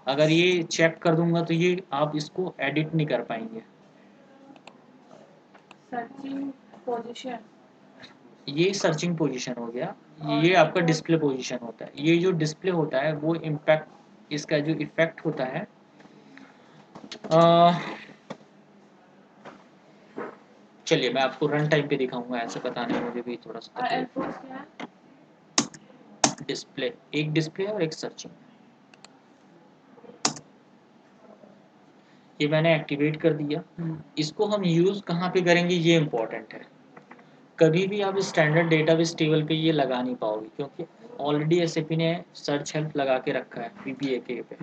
अगर ये चेक कर दूंगा तो ये आप इसको एडिट नहीं कर पाएंगे। सर्चिंग पोजीशन, ये सर्चिंग पोजीशन हो गया, ये आपका डिस्प्ले पोजीशन होता है। ये जो डिस्प्ले होता है वो इम्पैक्ट, इसका जो इफेक्ट होता है चलिए मैं आपको रन टाइम पे दिखाऊंगा, ऐसे बताने में मुझे भी थोड़ा सा और एल्फोस क्या है? डिस्प्ले, एक डिस्प्ले और एक सर्चिंग। ये मैंने एक्टिवेट कर दिया। इसको हम यूज कहाँ पे करेंगे ये इंपॉर्टेंट है। कभी भी आप स्टैंडर्ड डेटाबेस टेबल पे ये लगा नहीं पाओगे क्योंकि ऑलरेडी एसएपी ने सर्च हेल्प लगा के रखा है VBAK पे,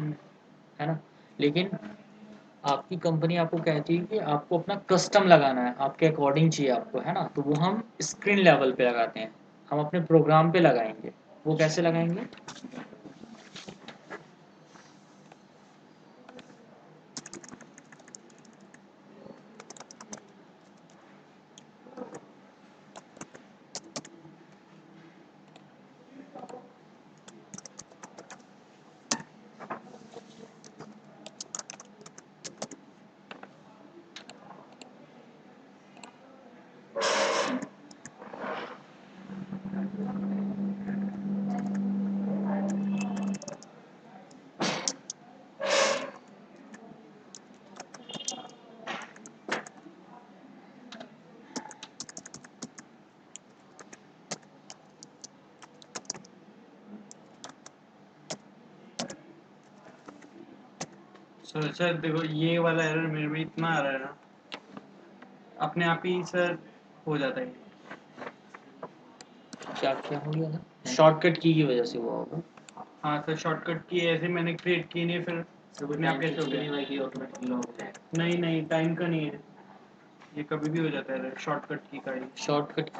है ना। लेकिन आपकी कंपनी आपको कहती है कि आपको अपना कस्टम लगाना है, आपके अकॉर्डिंग चाहिए आपको, है ना, तो वो हम स्क्रीन लेवल पे लगाते हैं, हम अपने प्रोग्राम पे लगाएंगे। वो कैसे लगाएंगे, सर देखो ये वाला एरर मेरे में इतना आ रहा है ना, अपने आप ही सर हो जाता है। क्या क्या हो गया था, शॉर्टकट की वजह से हुआ होगा। हाँ सर, शॉर्टकट की ऐसे मैंने क्रिएट की नहीं, फिर अपने आप कैसे हो गया? नहीं नहीं, टाइम का नहीं है, ये कभी भी हो जाता है शॉर्टकट की का ही। शॉर्टकट की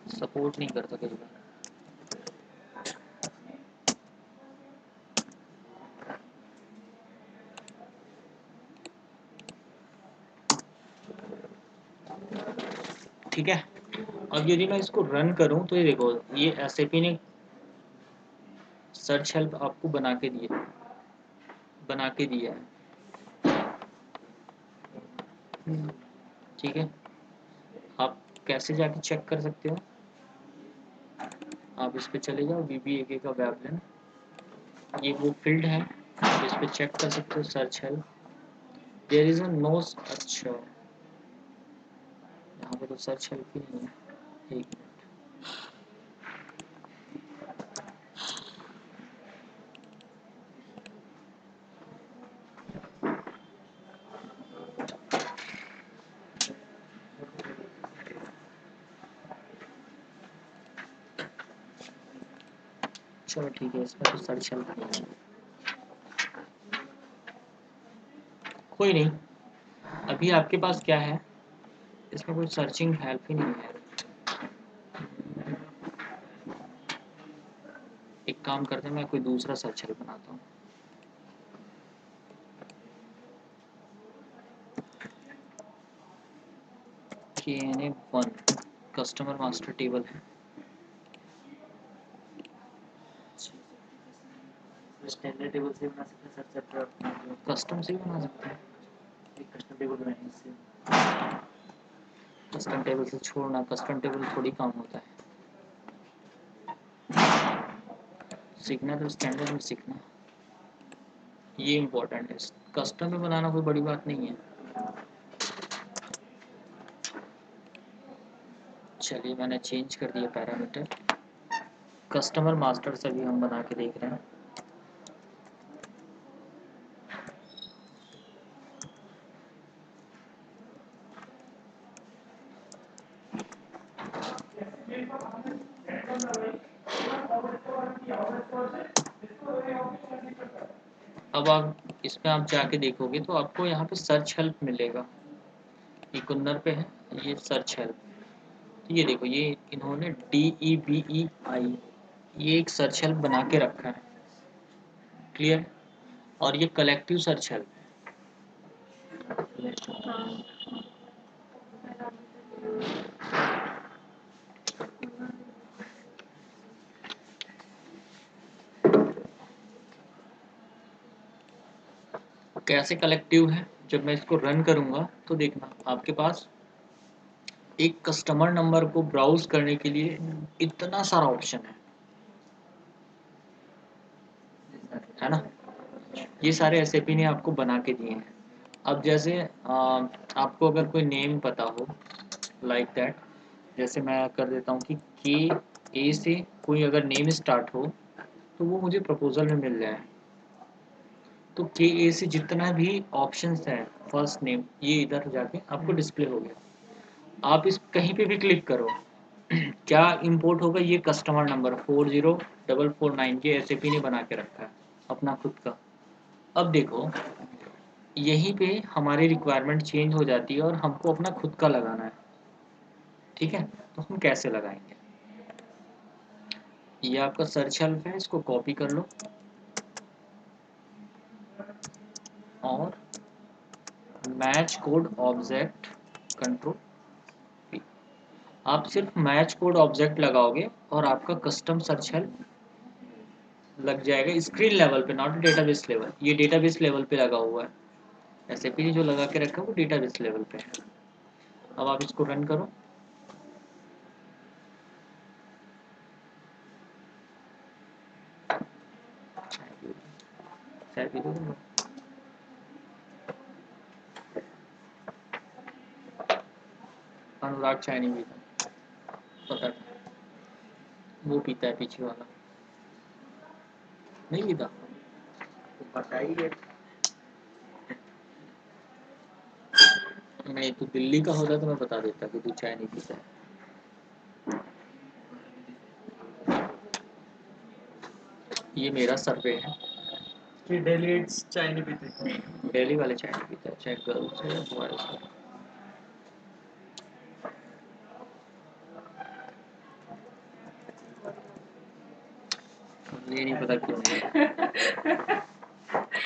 सपोर्ट नहीं करता कई बार। ठीक है, अब यदि मैं इसको रन करूं तो ये देखो, ये एसएपी ने सर्च हेल्प आपको बना के दिया है। ठीक है, आप कैसे जाके चेक कर सकते हो, आप इस पे चले जाओ VBAK का वेबलिन, ये वो फील्ड है, आप इस पे चेक कर सकते हो search help, there is a no, अच्छा यहाँ पे तो सर्च हेल्प ही नहीं है, एक मिनट। चलो ठीक है, इसमें तो सर्च हेल्प नहीं है, कोई नहीं। अभी आपके पास क्या है, इसमें कोई सर्चिंग हेल्प ही नहीं है। काम करते हैं, मैं कोई दूसरा सर्च हेल्प बनाता हूँ। KNA1 कस्टमर मास्टर टेबल है। स्टैंडर्ड टेबल से बना सकते हैं सर अपना जो कस्टम से भी बना सकते हैं। एक कस्टम टेबल बनाएंगे इससे। कस्टम टेबल से छोड़ना, कस्टम टेबल थोड़ी काम होता है। सीखना तो स्टैंडर्ड में सीखना, ये इम्पोर्टेंट है। कस्टम में बनाना कोई बड़ी बात नहीं है। चलिए मैंने चेंज कर दिया पैरामीटर। कस्टमर मास्टर से भी हम बना के देख रहे हैं। अब आप इसमें आप जाके देखोगे तो आपको यहाँ पे सर्च हेल्प मिलेगा। ये कुन्नर पे है, ये सर्च हेल्प। तो ये देखो, ये इन्होंने DEBEI ये एक सर्च हेल्प बना के रखा है। क्लियर? और ये कलेक्टिव सर्च हेल्प। कैसे कलेक्टिव है? जब मैं इसको रन करूंगा तो देखना आपके पास एक कस्टमर नंबर को ब्राउज करने के लिए इतना सारा ऑप्शन है ना? ये सारे SAP ने आपको बना के दिए हैं। अब जैसे आपको अगर कोई नेम पता हो लाइक दैट, जैसे मैं कर देता हूँ कि KA से कोई अगर नेम स्टार्ट हो तो वो मुझे प्रपोजल में मिल जाए। तो KA से जितना भी ऑप्शंस हैं फर्स्ट नेम, ये इधर जाके आपको डिस्प्ले हो गया। आप इस कहीं पे भी क्लिक करो क्या इंपोर्ट होगा? ये कस्टमर नंबर 40449 ये SAP ने बना के रखा है अपना खुद का। अब देखो यहीं पे हमारी रिक्वायरमेंट चेंज हो जाती है और हमको अपना खुद का लगाना है। ठीक है, तो हम कैसे लगाएंगे? ये आपका सर्च हेल्प है, इसको कॉपी कर लो और match code object control P। आप सिर्फ मैच कोड ऑब्जेक्ट लगाओगे और आपका कस्टम सर्च हेल्प लग जाएगा स्क्रीन लेवल पे, नॉट डेटाबेस लेवल। ये डेटाबेस लेवल पे लगा हुआ है। SAP ने जो लगा के रखा है वो डेटाबेस लेवल पे है। अब आप इसको रन करो। अनुराग चाय नहीं पीता, पता था। वो पीता है पीछे वाला, नहीं पीता। बताइए। नहीं तो दिल्ली का होता तो मैं बता देता कि तू चाय नहीं पीता है। ये मेरा सर्वे है कि डेलीट्स चाय नहीं पीते। दिल्ली वाले चाय नहीं पीता, चाहे गर्ल्स हो या बॉयज हो। ये नहीं पता क्यों नहीं।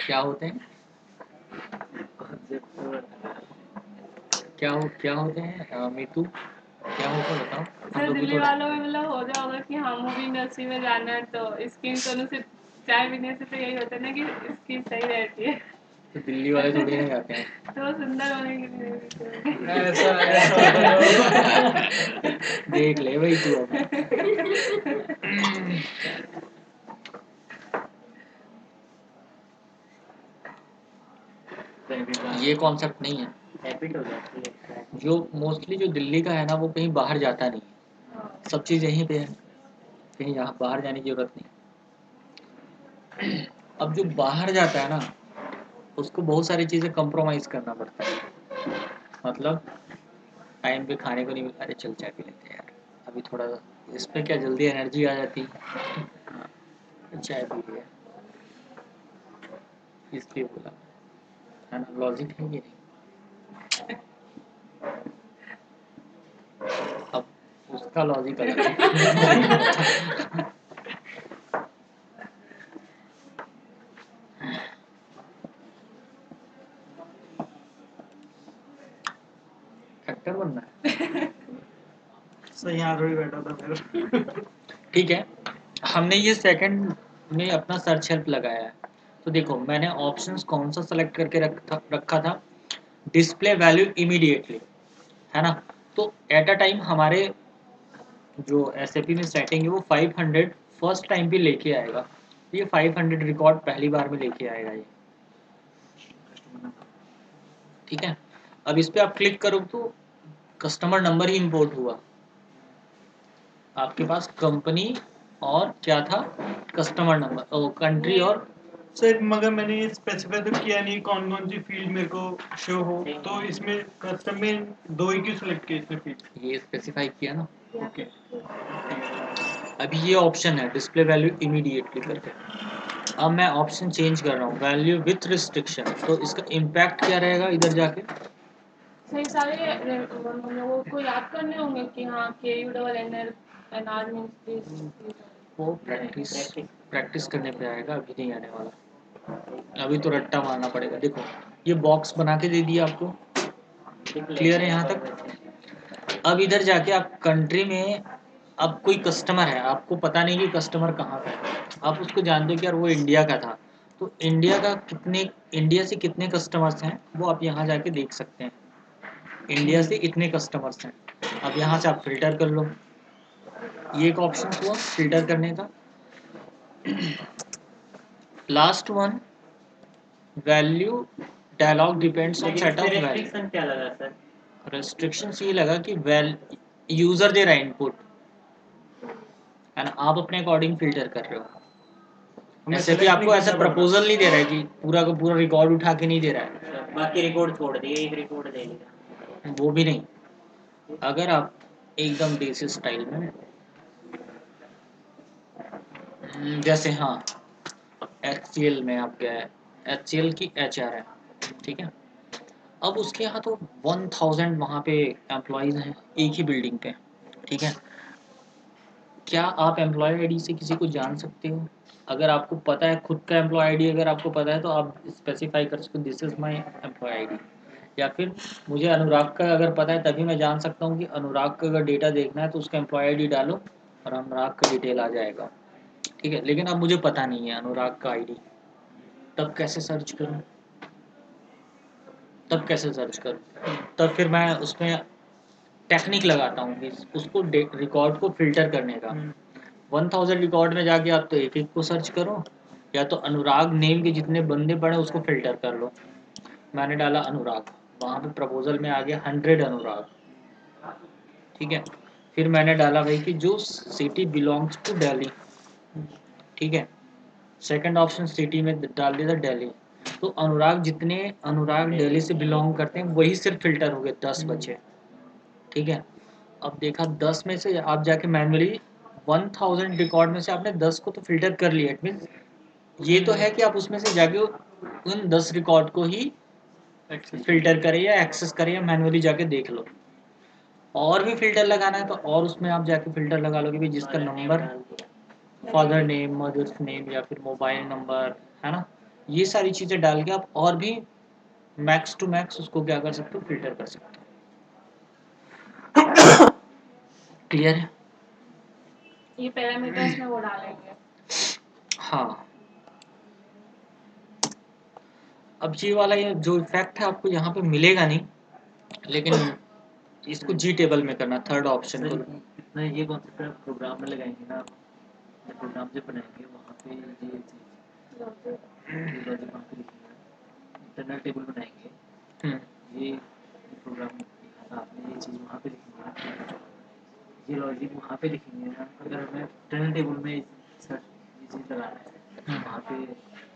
क्या होते हैं? क्या होते हैं मीतू? क्या होता है बताओ। हम सर लोग भी दिल्ली थोड़ा वालों में मतलब हो जाओगा कि हाँ मूवी इंडस्ट्री में जाना है तो स्किन टोन से चाय पीने से तो यही होता है ना कि स्किन सही रहती है। तो दिल्ली वाले थोड़ी ना जाते हैं। तो सुंदर होने के लिए भी तो- ऐसा ऐसा देख ले भाई तू अब। ये कॉन्सेप्ट नहीं है। हैबिट हो जाती है। जो मोस्टली जो दिल्ली का है ना वो कहीं बाहर जाता नहीं है, सब चीज़ यहीं पे है, कहीं यहाँ बाहर जाने की जरूरत नहीं। अब जो बाहर जाता है ना उसको बहुत सारी चीज़ें कॉम्प्रोमाइज़ करना पड़ता है। मतलब टाइम पे खाने को नहीं मिलता, अरे चल चाय पी लेते हैं यार अभी थोड़ा, इस पे क्या जल्दी एनर्जी आ जाती है। हाँ, चाय पी लिया इसलिए बोला है ना, लॉजिक है ये नहीं। अब उसका लॉजिक अलग है। एक्टर बनना है। सही यहाँ थोड़ी बैठा था फिर। ठीक है, हमने ये सेकंड में अपना सर्च हेल्प लगाया है। तो देखो मैंने ऑप्शंस कौन सा सेलेक्ट करके रखा था, डिस्प्ले वैल्यू इमीडिएटली, है ना। तो एट अ टाइम हमारे जो SAP में सेटिंग है वो 500 फर्स्ट टाइम पे लेके आएगा। तो ये 500 रिकॉर्ड पहली बार में लेके आएगा ये, ठीक है। अब इस पे आप क्लिक करो तो कस्टमर नंबर ही इंपोर्ट हुआ। आपके पास कंपनी और क्या था, कस्टमर नंबर, कंट्री और सर मगर मैंने ये स्पेसिफाई तो किया नहीं कौन कौन सी फील्ड मेरे को शो हो, तो इसमें कस्टम में 2 ही क्यों सिलेक्ट किए इसमें फील्ड? ये स्पेसिफाई किया ना। ओके। अभी ये ऑप्शन है डिस्प्ले वैल्यू इमीडिएटली करके। अब मैं ऑप्शन चेंज कर रहा हूँ वैल्यू विथ रिस्ट्रिक्शन। तो इसका इम्पैक्ट क्या रहेगा इधर जाके, सही सारे वो को याद करने होंगे कि हाँ KUNNR मींस दिस। वो प्रैक्टिस करने पे आएगा, अभी नहीं आने वाला। अभी तो रट्टा मारना पड़ेगा। देखो ये बॉक्स बना के दे दिया आपको, क्लियर है यहाँ तक। अब इधर जाके आप कंट्री में, अब कोई कस्टमर है, आपको पता नहीं कि कस्टमर कहाँ का है, आप उसको जानते हो कि यार वो इंडिया का था। तो इंडिया से कितने कस्टमर्स हैं वो आप यहाँ जाके देख सकते हैं। इंडिया से इतने कस्टमर्स हैं, अब यहाँ से आप फिल्टर कर लो। ये एक ऑप्शन हुआ फिल्टर करने का। Last one, value dialog depends on set of value. Restriction क्या लगा सर? रेस्ट्रिक्शंस ये लगा कि यूजर दे रहा है इनपुट, है ना, आप अपने अकॉर्डिंग फिल्टर कर रहे हो। ऐसे भी आपको ऐसा प्रपोजल नहीं दे रहा है कि पूरा का पूरा रिकॉर्ड उठा के नहीं दे रहा है, बाकी रिकॉर्ड छोड़ दिए, एक रिकॉर्ड ले लिया। वो भी नहीं। अगर आप एकदम देसी स्टाइल में, जैसे हाँ HCL में आप गए, HCL की HR है, ठीक है। अब उसके यहाँ तो 1000 वहाँ पे एम्प्लॉयज़ हैं एक ही बिल्डिंग पे, ठीक है। क्या आप एम्प्लॉय आईडी से किसी को जान सकते हो? अगर आपको पता है खुद का एम्प्लॉय आईडी अगर आपको पता है तो आप स्पेसिफाई कर सकते हो this is my employ ID. या फिर मुझे अनुराग का अगर पता है तभी मैं जान सकता हूँ कि अनुराग का अगर डेटा देखना है तो उसका एम्प्लॉय आईडी डालो और अनुराग का डिटेल आ जाएगा, ठीक है। लेकिन अब मुझे पता नहीं है अनुराग का आईडी, तब कैसे सर्च करूँ? तब फिर मैं उसमें टेक्निक लगाता हूँ कि उसको रिकॉर्ड को फिल्टर करने का। 1000 रिकॉर्ड में जाके आप तो एक एक को सर्च करो, या तो अनुराग नेम के जितने बंदे पड़े उसको फिल्टर कर लो। मैंने डाला अनुराग, वहाँ पे प्रपोजल में आ गया 100 अनुराग, ठीक है। फिर मैंने डाला भाई कि जो सिटी बिलोंग्स टू दिल्ली, ठीक है। सेकंड ऑप्शन सिटी में डाल दिया था दिल्ली। तो अनुराग दिल्ली से बिलोंग करते हैं वही सिर्फ फिल्टर हो गए 10 बचे, ठीक है। अब देखा 10 में से आप जाके मैनुअली 1000 रिकॉर्ड में से आपने 10 को तो फिल्टर कर लिया। इट मीन्स ये तो है कि आप उसमें से जाके उन 10 रिकॉर्ड को ही फिल्टर करें या एक्सेस करें या मैनुअली जाके देख लो। और भी फिल्टर लगाना है तो और उसमें आप जाके फिल्टर लगा लो कि भाई जिसका number, father name, mother's name या फिर मोबाइल नंबर, है ना, ये सारी चीज़ें डाल के आप और भी मैक्स टू मैक्स उसको क्या कर सकते हो, फिल्टर कर सकते हो। क्लियर है? ये पैरामीटर्स में वो डालेंगे। हाँ। अब ये वाला ये जो इफेक्ट है आपको यहाँ पे मिलेगा नहीं, लेकिन इसको जी टेबल में करना, थर्ड ऑप्शन को। इतना ये कॉन्सेप्ट आप प्रोग्राम में लगाएंगे ना, जब प्रोग्राम जब बनाएंगे वहाँ पे ये लॉजिक वहाँ पे लिखेंगे, इंटरनल टेबल बनाएंगे, ये प्रोग्राम आपने ये चीज़ वहाँ पे लिखेंगे, ये लॉजिक वहाँ पे लिखेंगे ना। अगर हमें इंटरनल टेबल में सर ये चीज़ लगाना है वहाँ पे,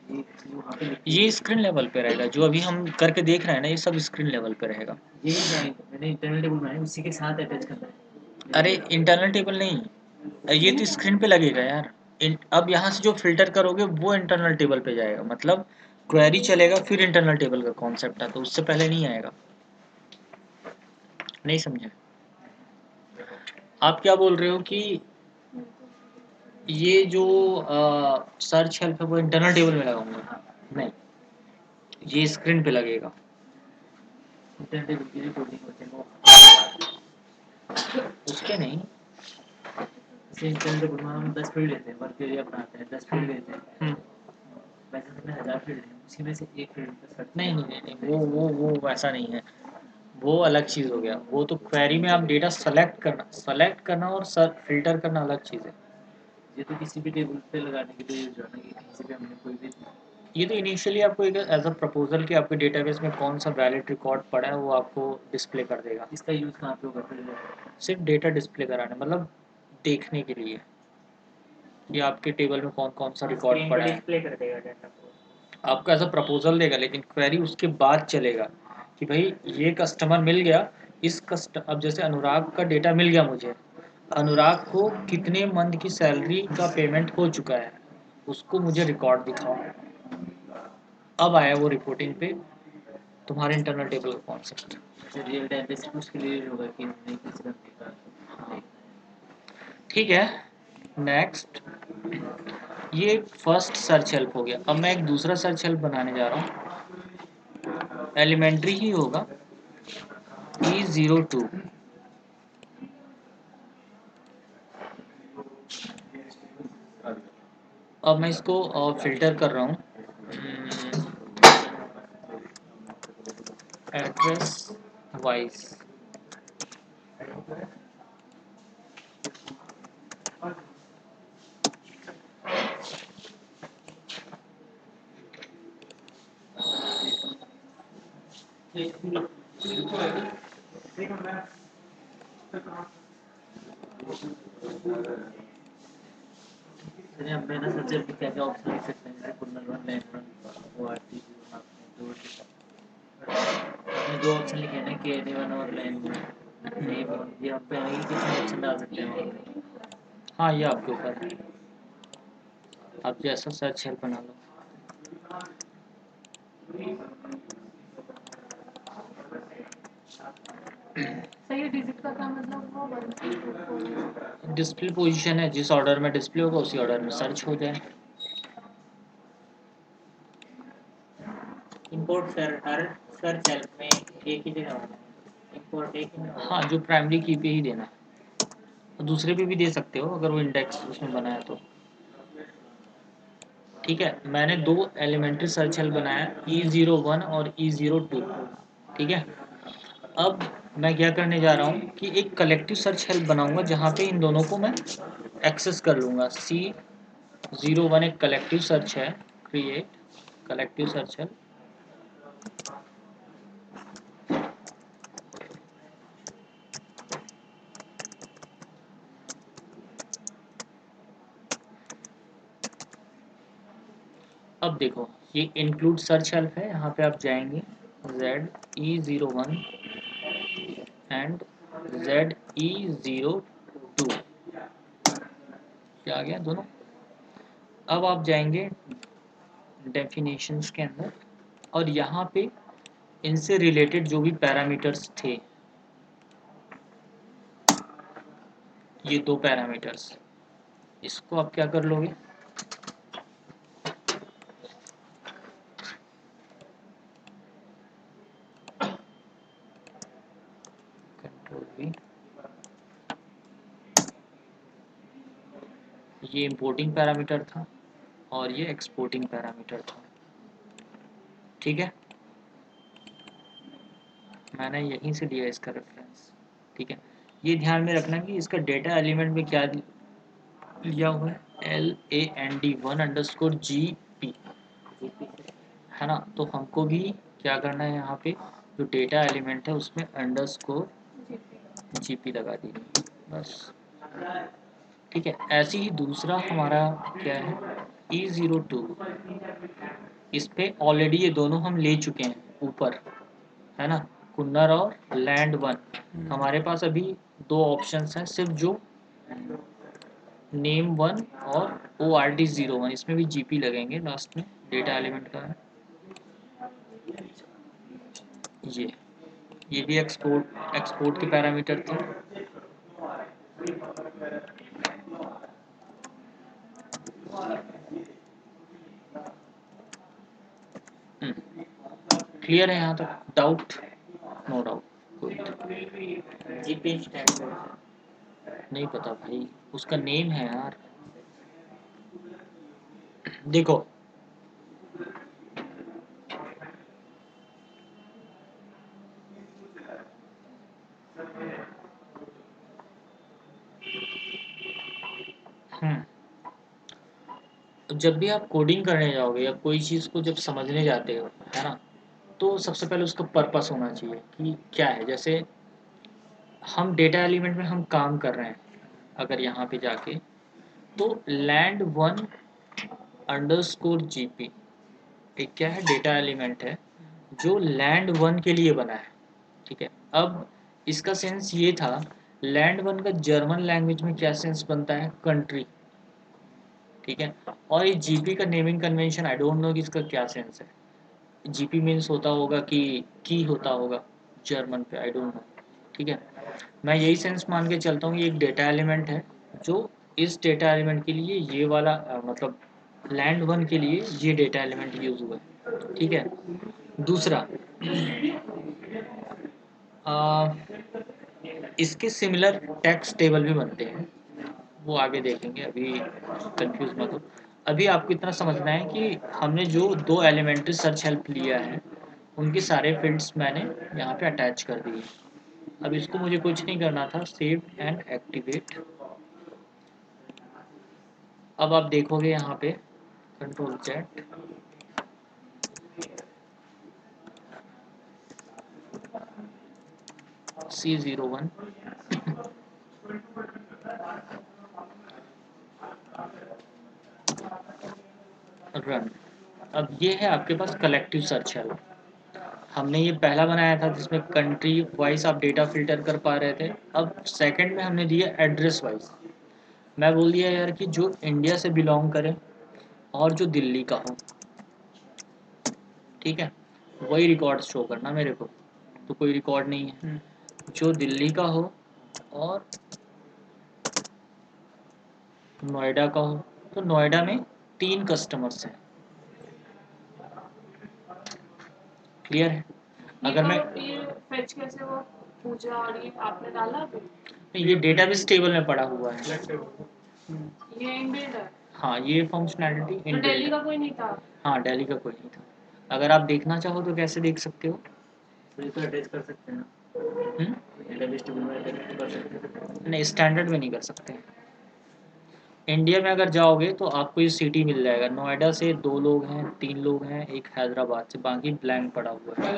ये चीज़ वहाँ पे ये स्क्रीन लेवल पे रहेगा, जो अभी हम करके देख रहे हैं ना, ये सब स्क्रीन लेवल पे रहेगा। यही मैंने इंटरनल टेबल बनाया, उसी के साथ अटैच करना है। अरे इंटरनल टेबल नहीं, ये तो स्क्रीन पे लगेगा यार। अब यहाँ से जो फिल्टर करोगे वो इंटरनल टेबल पे जाएगा, मतलब क्वेरी चलेगा फिर इंटरनल टेबल का कॉन्सेप्ट है, तो उससे पहले नहीं आएगा। नहीं समझे? आप क्या बोल रहे हो कि ये जो सर्च हेल्प है वो इंटरनल टेबल में लगाऊंगा? नहीं, ये स्क्रीन पे लगेगा। इंटरनल टेबल की रिपोर्टिंग होती है वो उसके नहीं, जैसे इंस्टेंट बुलवाना में 10 फील्ड लेते हैं, वर्क एरिया बनाते हैं, 10 फील्ड लेते हैं, वैसे हमने 1000 फील्ड लिए, उसी में से एक फील्ड पे सर्च नहीं नहीं नहीं नहीं, वो वैसा नहीं है, वो अलग चीज़ हो गया। वो तो क्वेरी में आप डेटा सेलेक्ट करना और फिल्टर करना अलग चीज़ है। ये तो किसी भी टेबल पे लगाने के लिए यूज होना कि कहीं से भी हमने कोई भी ये तो इनिशियली आपको एक एज अ प्रपोजल कि आपके डेटाबेस में कौन सा वैलिड रिकॉर्ड पड़ा है वो आपको डिस्प्ले कर देगा। इसका यूज कहाँ पे होगा फिर? सिर्फ डेटा डिस्प्ले कराने, मतलब देखने के लिए कि आपके टेबल में कौन कौन सा रिकॉर्ड स्क्रीन पे पड़ा है। डिस्प्ले कर देगा डाटा को। आपको एज अ प्रपोजल देगा, लेकिन क्वेरी उसके बाद चलेगा कि भाई ये कस्टमर मिल गया, अब जैसे अनुराग का डेटा मिल गया मुझे, अनुराग को कितने मंथ की सैलरी का पेमेंट हो चुका है उसको मुझे रिकॉर्ड दिखाओ। अब आया वो रिपोर्टिंग पे तुम्हारे इंटरनल टेबल का कॉन्सेप्ट। अच्छा, रियल टाइम पे सिर्फ उसके लिए यूज होगा कि हमने किस बंदे का ठीक है, नेक्स्ट, ये फर्स्ट सर्च हेल्प हो गया। अब मैं एक दूसरा सर्च हेल्प बनाने जा रहा हूँ, एलिमेंट्री ही होगा, E02। अब मैं इसको फिल्टर कर रहा हूँ, एड्रेस वाइज। चलिए हम ना सबसे क्या क्या ऑप्शन लिख सकते हैं, जैसे कुंडल 1 लाइन 1 ORT आपने दो ऑप्शन लिखे हैं ना, KNA 1 और लाइन 1 नेम 1, ये आप पे आएगी कितने ऑप्शन डाल सकते हैं? हाँ, ये आपके ऊपर है, आप जैसा सर्च हेल्प बना लो। सही डिजिट का क्या मतलब हुआ? 1 2 3 4? डिस्प्ले पोजीशन है, जिस ऑर्डर में डिस्प्ले होगा उसी ऑर्डर में सर्च हो जाए। इंपोर्ट सर हर सर्च हेल्प में एक ही जगह होगा, इंपोर्ट एक ही में होगा। हाँ, जो प्राइमरी की पे ही देना है, दूसरे पे भी दे सकते हो अगर वो इंडेक्स उसमें बना है तो। ठीक है, मैंने दो एलिमेंट्री सर्च हेल्प बनाया, E01 और E02। ठीक है, अब मैं क्या करने जा रहा हूँ कि एक कलेक्टिव सर्च हेल्प बनाऊंगा जहाँ पे इन दोनों को मैं एक्सेस कर लूँगा। C01 एक कलेक्टिव सर्च है, क्रिएट कलेक्टिव सर्च हेल्प। अब देखो, ये इंक्लूड सर्च हेल्प है, यहाँ पे आप जाएंगे ZE01 एंड ZE02, क्या आ गया दोनों। अब आप जाएंगे डेफिनेशंस के अंदर और यहाँ पे इनसे रिलेटेड जो भी पैरामीटर्स थे, ये दो पैरामीटर्स, इसको आप क्या कर लोगे, कंट्रोल V, ये इंपोर्टिंग पैरामीटर था और ये एक्सपोर्टिंग पैरामीटर था। ठीक है, मैंने यहीं से लिया इसका रेफरेंस। ठीक है, ये ध्यान में रखना कि इसका डेटा एलिमेंट में क्या लिया हुआ है, LAND1_GP, है ना। तो हमको भी क्या करना है, यहाँ पे जो डेटा एलिमेंट है उसमें अंडरस्कोर GP लगा दी, बस। ठीक है, ऐसे ही दूसरा हमारा क्या है, E02, इस पे ऑलरेडी ये दोनों हम ले चुके हैं ऊपर, है ना, कुन्नर और LAND1। हमारे पास अभी दो ऑप्शंस हैं सिर्फ, जो नेम 1 और ORD01, इसमें भी GP लगेंगे लास्ट में, डेटा एलिमेंट का है ये भी एक्सपोर्ट के पैरामीटर थे। क्लियर है यहाँ तक, doubt? No doubt, good. GP standard नहीं पता भाई, उसका नेम है यार। देखो तो जब भी आप कोडिंग करने जाओगे या कोई चीज़ को जब समझने जाते हो, है ना, तो सबसे पहले उसका पर्पस होना चाहिए कि क्या है। जैसे हम डेटा एलिमेंट में हम काम कर रहे हैं, अगर यहाँ पे जाके तो लैंड वन अंडरस्कोर जीपी एक क्या है, डेटा एलिमेंट है जो लैंड वन के लिए बना है। ठीक है, अब इसका सेंस ये था, लैंड वन का जर्मन लैंग्वेज में क्या सेंस बनता है, कंट्री। ठीक है, और ये जीपी का naming convention I don't know कि इसका क्या सेंस है। जीपी मीन्स होता होगा कि की होता होगा जर्मन पे, आई डोंट नो। ठीक है, मैं यही सेंस मान के चलता हूँ, ये एक डेटा एलिमेंट है जो इस डेटा एलिमेंट के लिए ये वाला मतलब लैंड वन के लिए ये डेटा एलिमेंट यूज हुआ है। ठीक है, दूसरा इसके सिमिलर टेक्स्ट टेबल भी बनते हैं, वो आगे देखेंगे, अभी कंफ्यूज मत हो। अभी आपको इतना समझना है कि हमने जो दो एलिमेंट्री सर्च हेल्प लिया है उनके सारे फील्ड्स मैंने यहाँ पे अटैच कर दिए। अब इसको मुझे कुछ नहीं करना था, सेव एंड एक्टिवेट। अब आप देखोगे यहाँ पे कंट्रोल Z C01 रन। अब ये है आपके पास कलेक्टिव सर्च हेल्प। हमने ये पहला बनाया था जिसमें कंट्री वाइज आप डेटा फिल्टर कर पा रहे थे। अब सेकंड में हमने दिया एड्रेस वाइज। मैं बोल दिया यार कि जो इंडिया से बिलोंग करे और जो दिल्ली का हो, ठीक है, वही रिकॉर्ड शो करना मेरे को, तो कोई रिकॉर्ड नहीं है। जो दिल्ली का हो और नोएडा का हो, तो नोएडा में 3 कस्टमर्स हैं। क्लियर है? अगर मैं ये फेच कैसे वो पूजा और ये आपने डाला अभी? ये डेटाबेस टेबल में पड़ा हुआ है। ये इनबिल्ट है हाँ, ये फंक्शनैलिटी तो दिल्ली इनबिल्ट का है। कोई नहीं था। हाँ, दिल्ली का कोई नहीं था। अगर आप देखना चाहो तो कैसे देख सकते हो? तो ये तो अटैच कर सकते हैं ना, हम्म? डेटाबेस टेबल में अटैच कर सकते हैं। नहीं, स्टैंडर्ड में नहीं कर सकते। इंडिया में अगर जाओगे तो आपको ये सिटी मिल जाएगा, नोएडा से 2 लोग हैं, 3 लोग हैं, एक हैदराबाद से, बाकी ब्लैंक पड़ा हुआ है।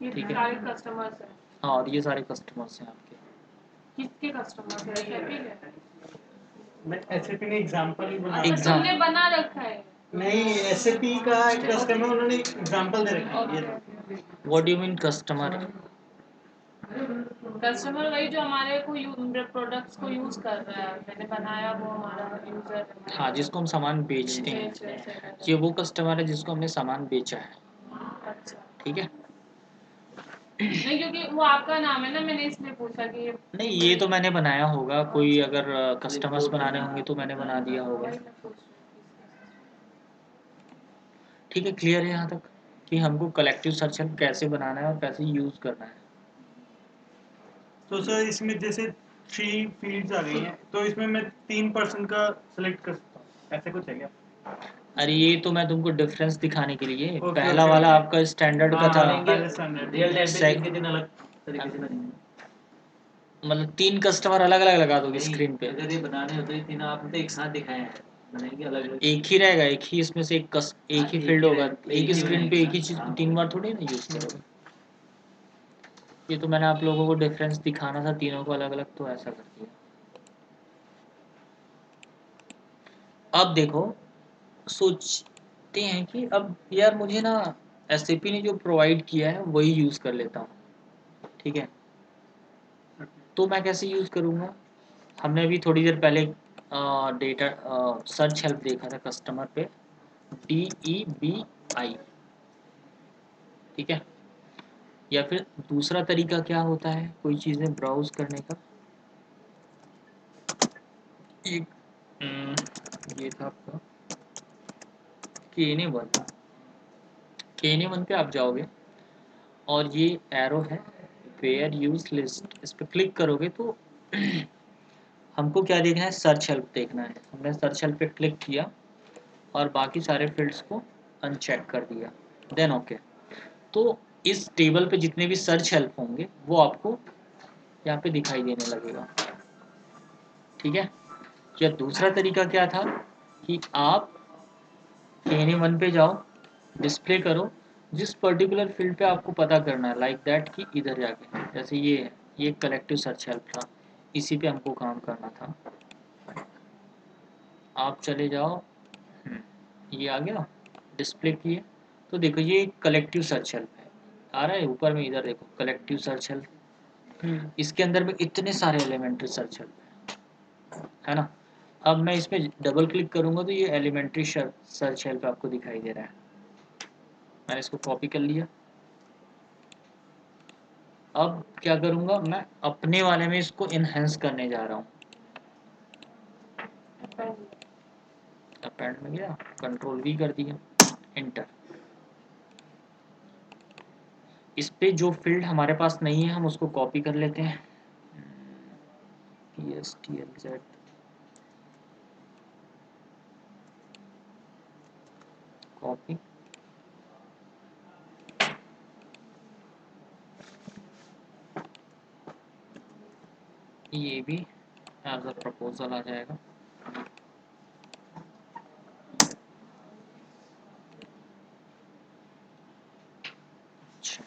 ये ठीक है। सारे कस्टमर्स हैं। हाँ, और ये सारे कस्टमर्स हैं आपके। किसके कस्टमर्स हैं? SAP के? मैं SAP ने एग्जांपल ही बना अच्छा तुमने बना रखा है। नहीं, SAP का एक कस्टमर उन्होंने एग्जांपल दे रखा है ये। What do you mean customer? Customer वही जो हमारे को प्रोडक्ट्स को यूज कर रहा है, मैंने बनाया वो हमारा यूजर है। हाँ, जिसको हम सामान बेचते हैं, ये वो कस्टमर है जिसको हमने सामान बेचा है। अच्छा ठीक है। नहीं क्योंकि वो आपका नाम है ना, मैंने इसलिए पूछा कि नहीं, ये तो मैंने बनाया होगा, कोई अगर कस्टमर्स बनाने होंगे तो मैंने बना दिया होगा। वही मैं पूछ रही ठीक है, क्लियर है यहाँ तक कि हमको कलेक्टिव सर्च कैसे बनाना है और कैसे यूज करना है। तो सर इसमें जैसे 3 फील्ड्स आ गई हैं, तो इसमें मैं 3% का सिलेक्ट कर सकता हूँ, ऐसे कुछ है क्या? अरे ये तो मैं तुमको डिफरेंस दिखाने के लिए, ओके, पहला ओके, वाला ओके। आपका स्टैंडर्ड का था। पहले स्टैंडर्ड रियल टाइम पे Sec- 3 के 3 अलग तरीके से बनेंगे। मतलब 3 कस्टमर अलग अलग लगा दोगे स्क्रीन पे? अगर ये बनाने होते हैं तीनों आपने तो एक साथ दिखाए हैं, बनाएंगे अलग अलग। एक ही रहेगा, एक ही इसमें से एक ही एक फील्ड ही होगा, रहेगा, एक ही एक ही स्क्रीन पे बनेगा। एक ही चीज हाँ। 3 बार थोड़ी ना यूज करोगे। ये तो मैंने आप लोगों को डिफरेंस दिखाना था, तीनों को अलग अलग, तो ऐसा कर दिया। अब देखो, सोचते हैं कि अब यार मुझे ना एसएपी ने जो प्रोवाइड किया है वही यूज कर लेता हूँ। ठीक है, तो मैं कैसे यूज करूँगा? हमने अभी थोड़ी देर पहले डेटा सर्च हेल्प देखा था कस्टमर पे, DEBI। ठीक है, या फिर दूसरा तरीका क्या होता है कोई चीज़ें ब्राउज करने का? एक ये था आपका KNA1 पे आप जाओगे और ये एरो है वेयर यूज लिस्ट, इस पर क्लिक करोगे तो हमको क्या देखना है, सर्च हेल्प देखना है। हमने सर्च हेल्प पे क्लिक किया और बाकी सारे फील्ड्स को अनचेक कर दिया, देन ओके। तो इस टेबल पे जितने भी सर्च हेल्प होंगे वो आपको यहाँ पे दिखाई देने लगेगा, ठीक है। या दूसरा तरीका क्या था कि आप Any1 पे जाओ, डिस्प्ले करो, जिस पर्टिकुलर फील्ड पे आपको पता करना है, लाइक दैट कि इधर जाके, जैसे ये है, ये कलेक्टिव सर्च हेल्प था, इसी पे हमको काम करना था। आप चले जाओ, ये आ गया, डिस्प्ले किए तो देखो ये कलेक्टिव सर्च हेल्प है, आ रहा है ऊपर में, इधर देखो कलेक्टिव सर्च हेल्प। इसके अंदर में इतने सारे एलिमेंट्री सर्च हेल्प है ना। अब मैं इसमें डबल क्लिक करूंगा तो ये एलिमेंट्री सर्च हेल्प आपको दिखाई दे रहा है। मैंने इसको कॉपी कर लिया। अब क्या करूंगा, मैं अपने वाले में इसको इनहेंस करने जा रहा हूँ। अपेंड में गया, कंट्रोल V कर दिया, एंटर। इस पे जो फील्ड हमारे पास नहीं है हम उसको कॉपी कर लेते हैं, PSTLZ, कॉपी, ये भी एज अ प्रपोजल आ जाएगा। अच्छा,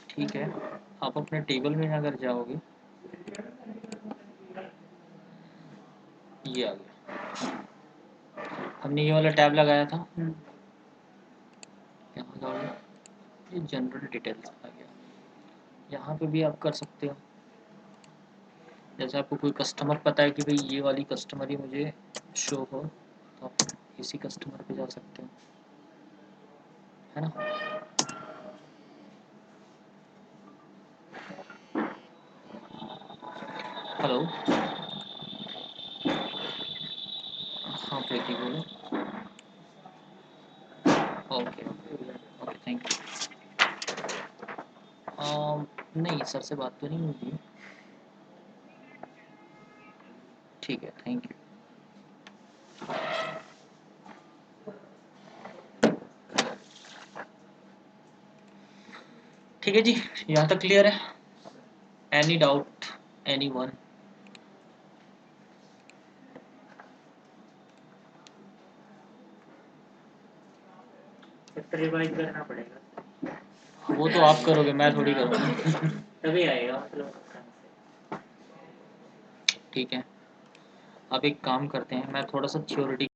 ठीक है। आप अपने टेबल में अगर जाओगे, ये आ गया, हमने ये वाला टैब लगाया था, यहाँ जाओगे, ये जनरल डिटेल्स आ गया। यहाँ पे भी आप कर सकते हो, जैसे आपको कोई कस्टमर पता है कि भाई ये वाली कस्टमर ही मुझे शो हो, तो आप इसी कस्टमर पे जा सकते हो, है ना। हेलो, हाँ प्रीति बोलो। Okay okay, thank you. नहीं, सर से बात तो नहीं हुई। ठीक है, थैंक यू। ठीक है जी, यहाँ तक क्लियर है? Any doubt? anyone? Chapter revise करना पड़ेगा, वो तो आप करोगे, मैं थोड़ी करूँगा। तभी आएगा मतलब। ठीक है, अब एक काम करते हैं, मैं थोड़ा सा थ्योरेटिकल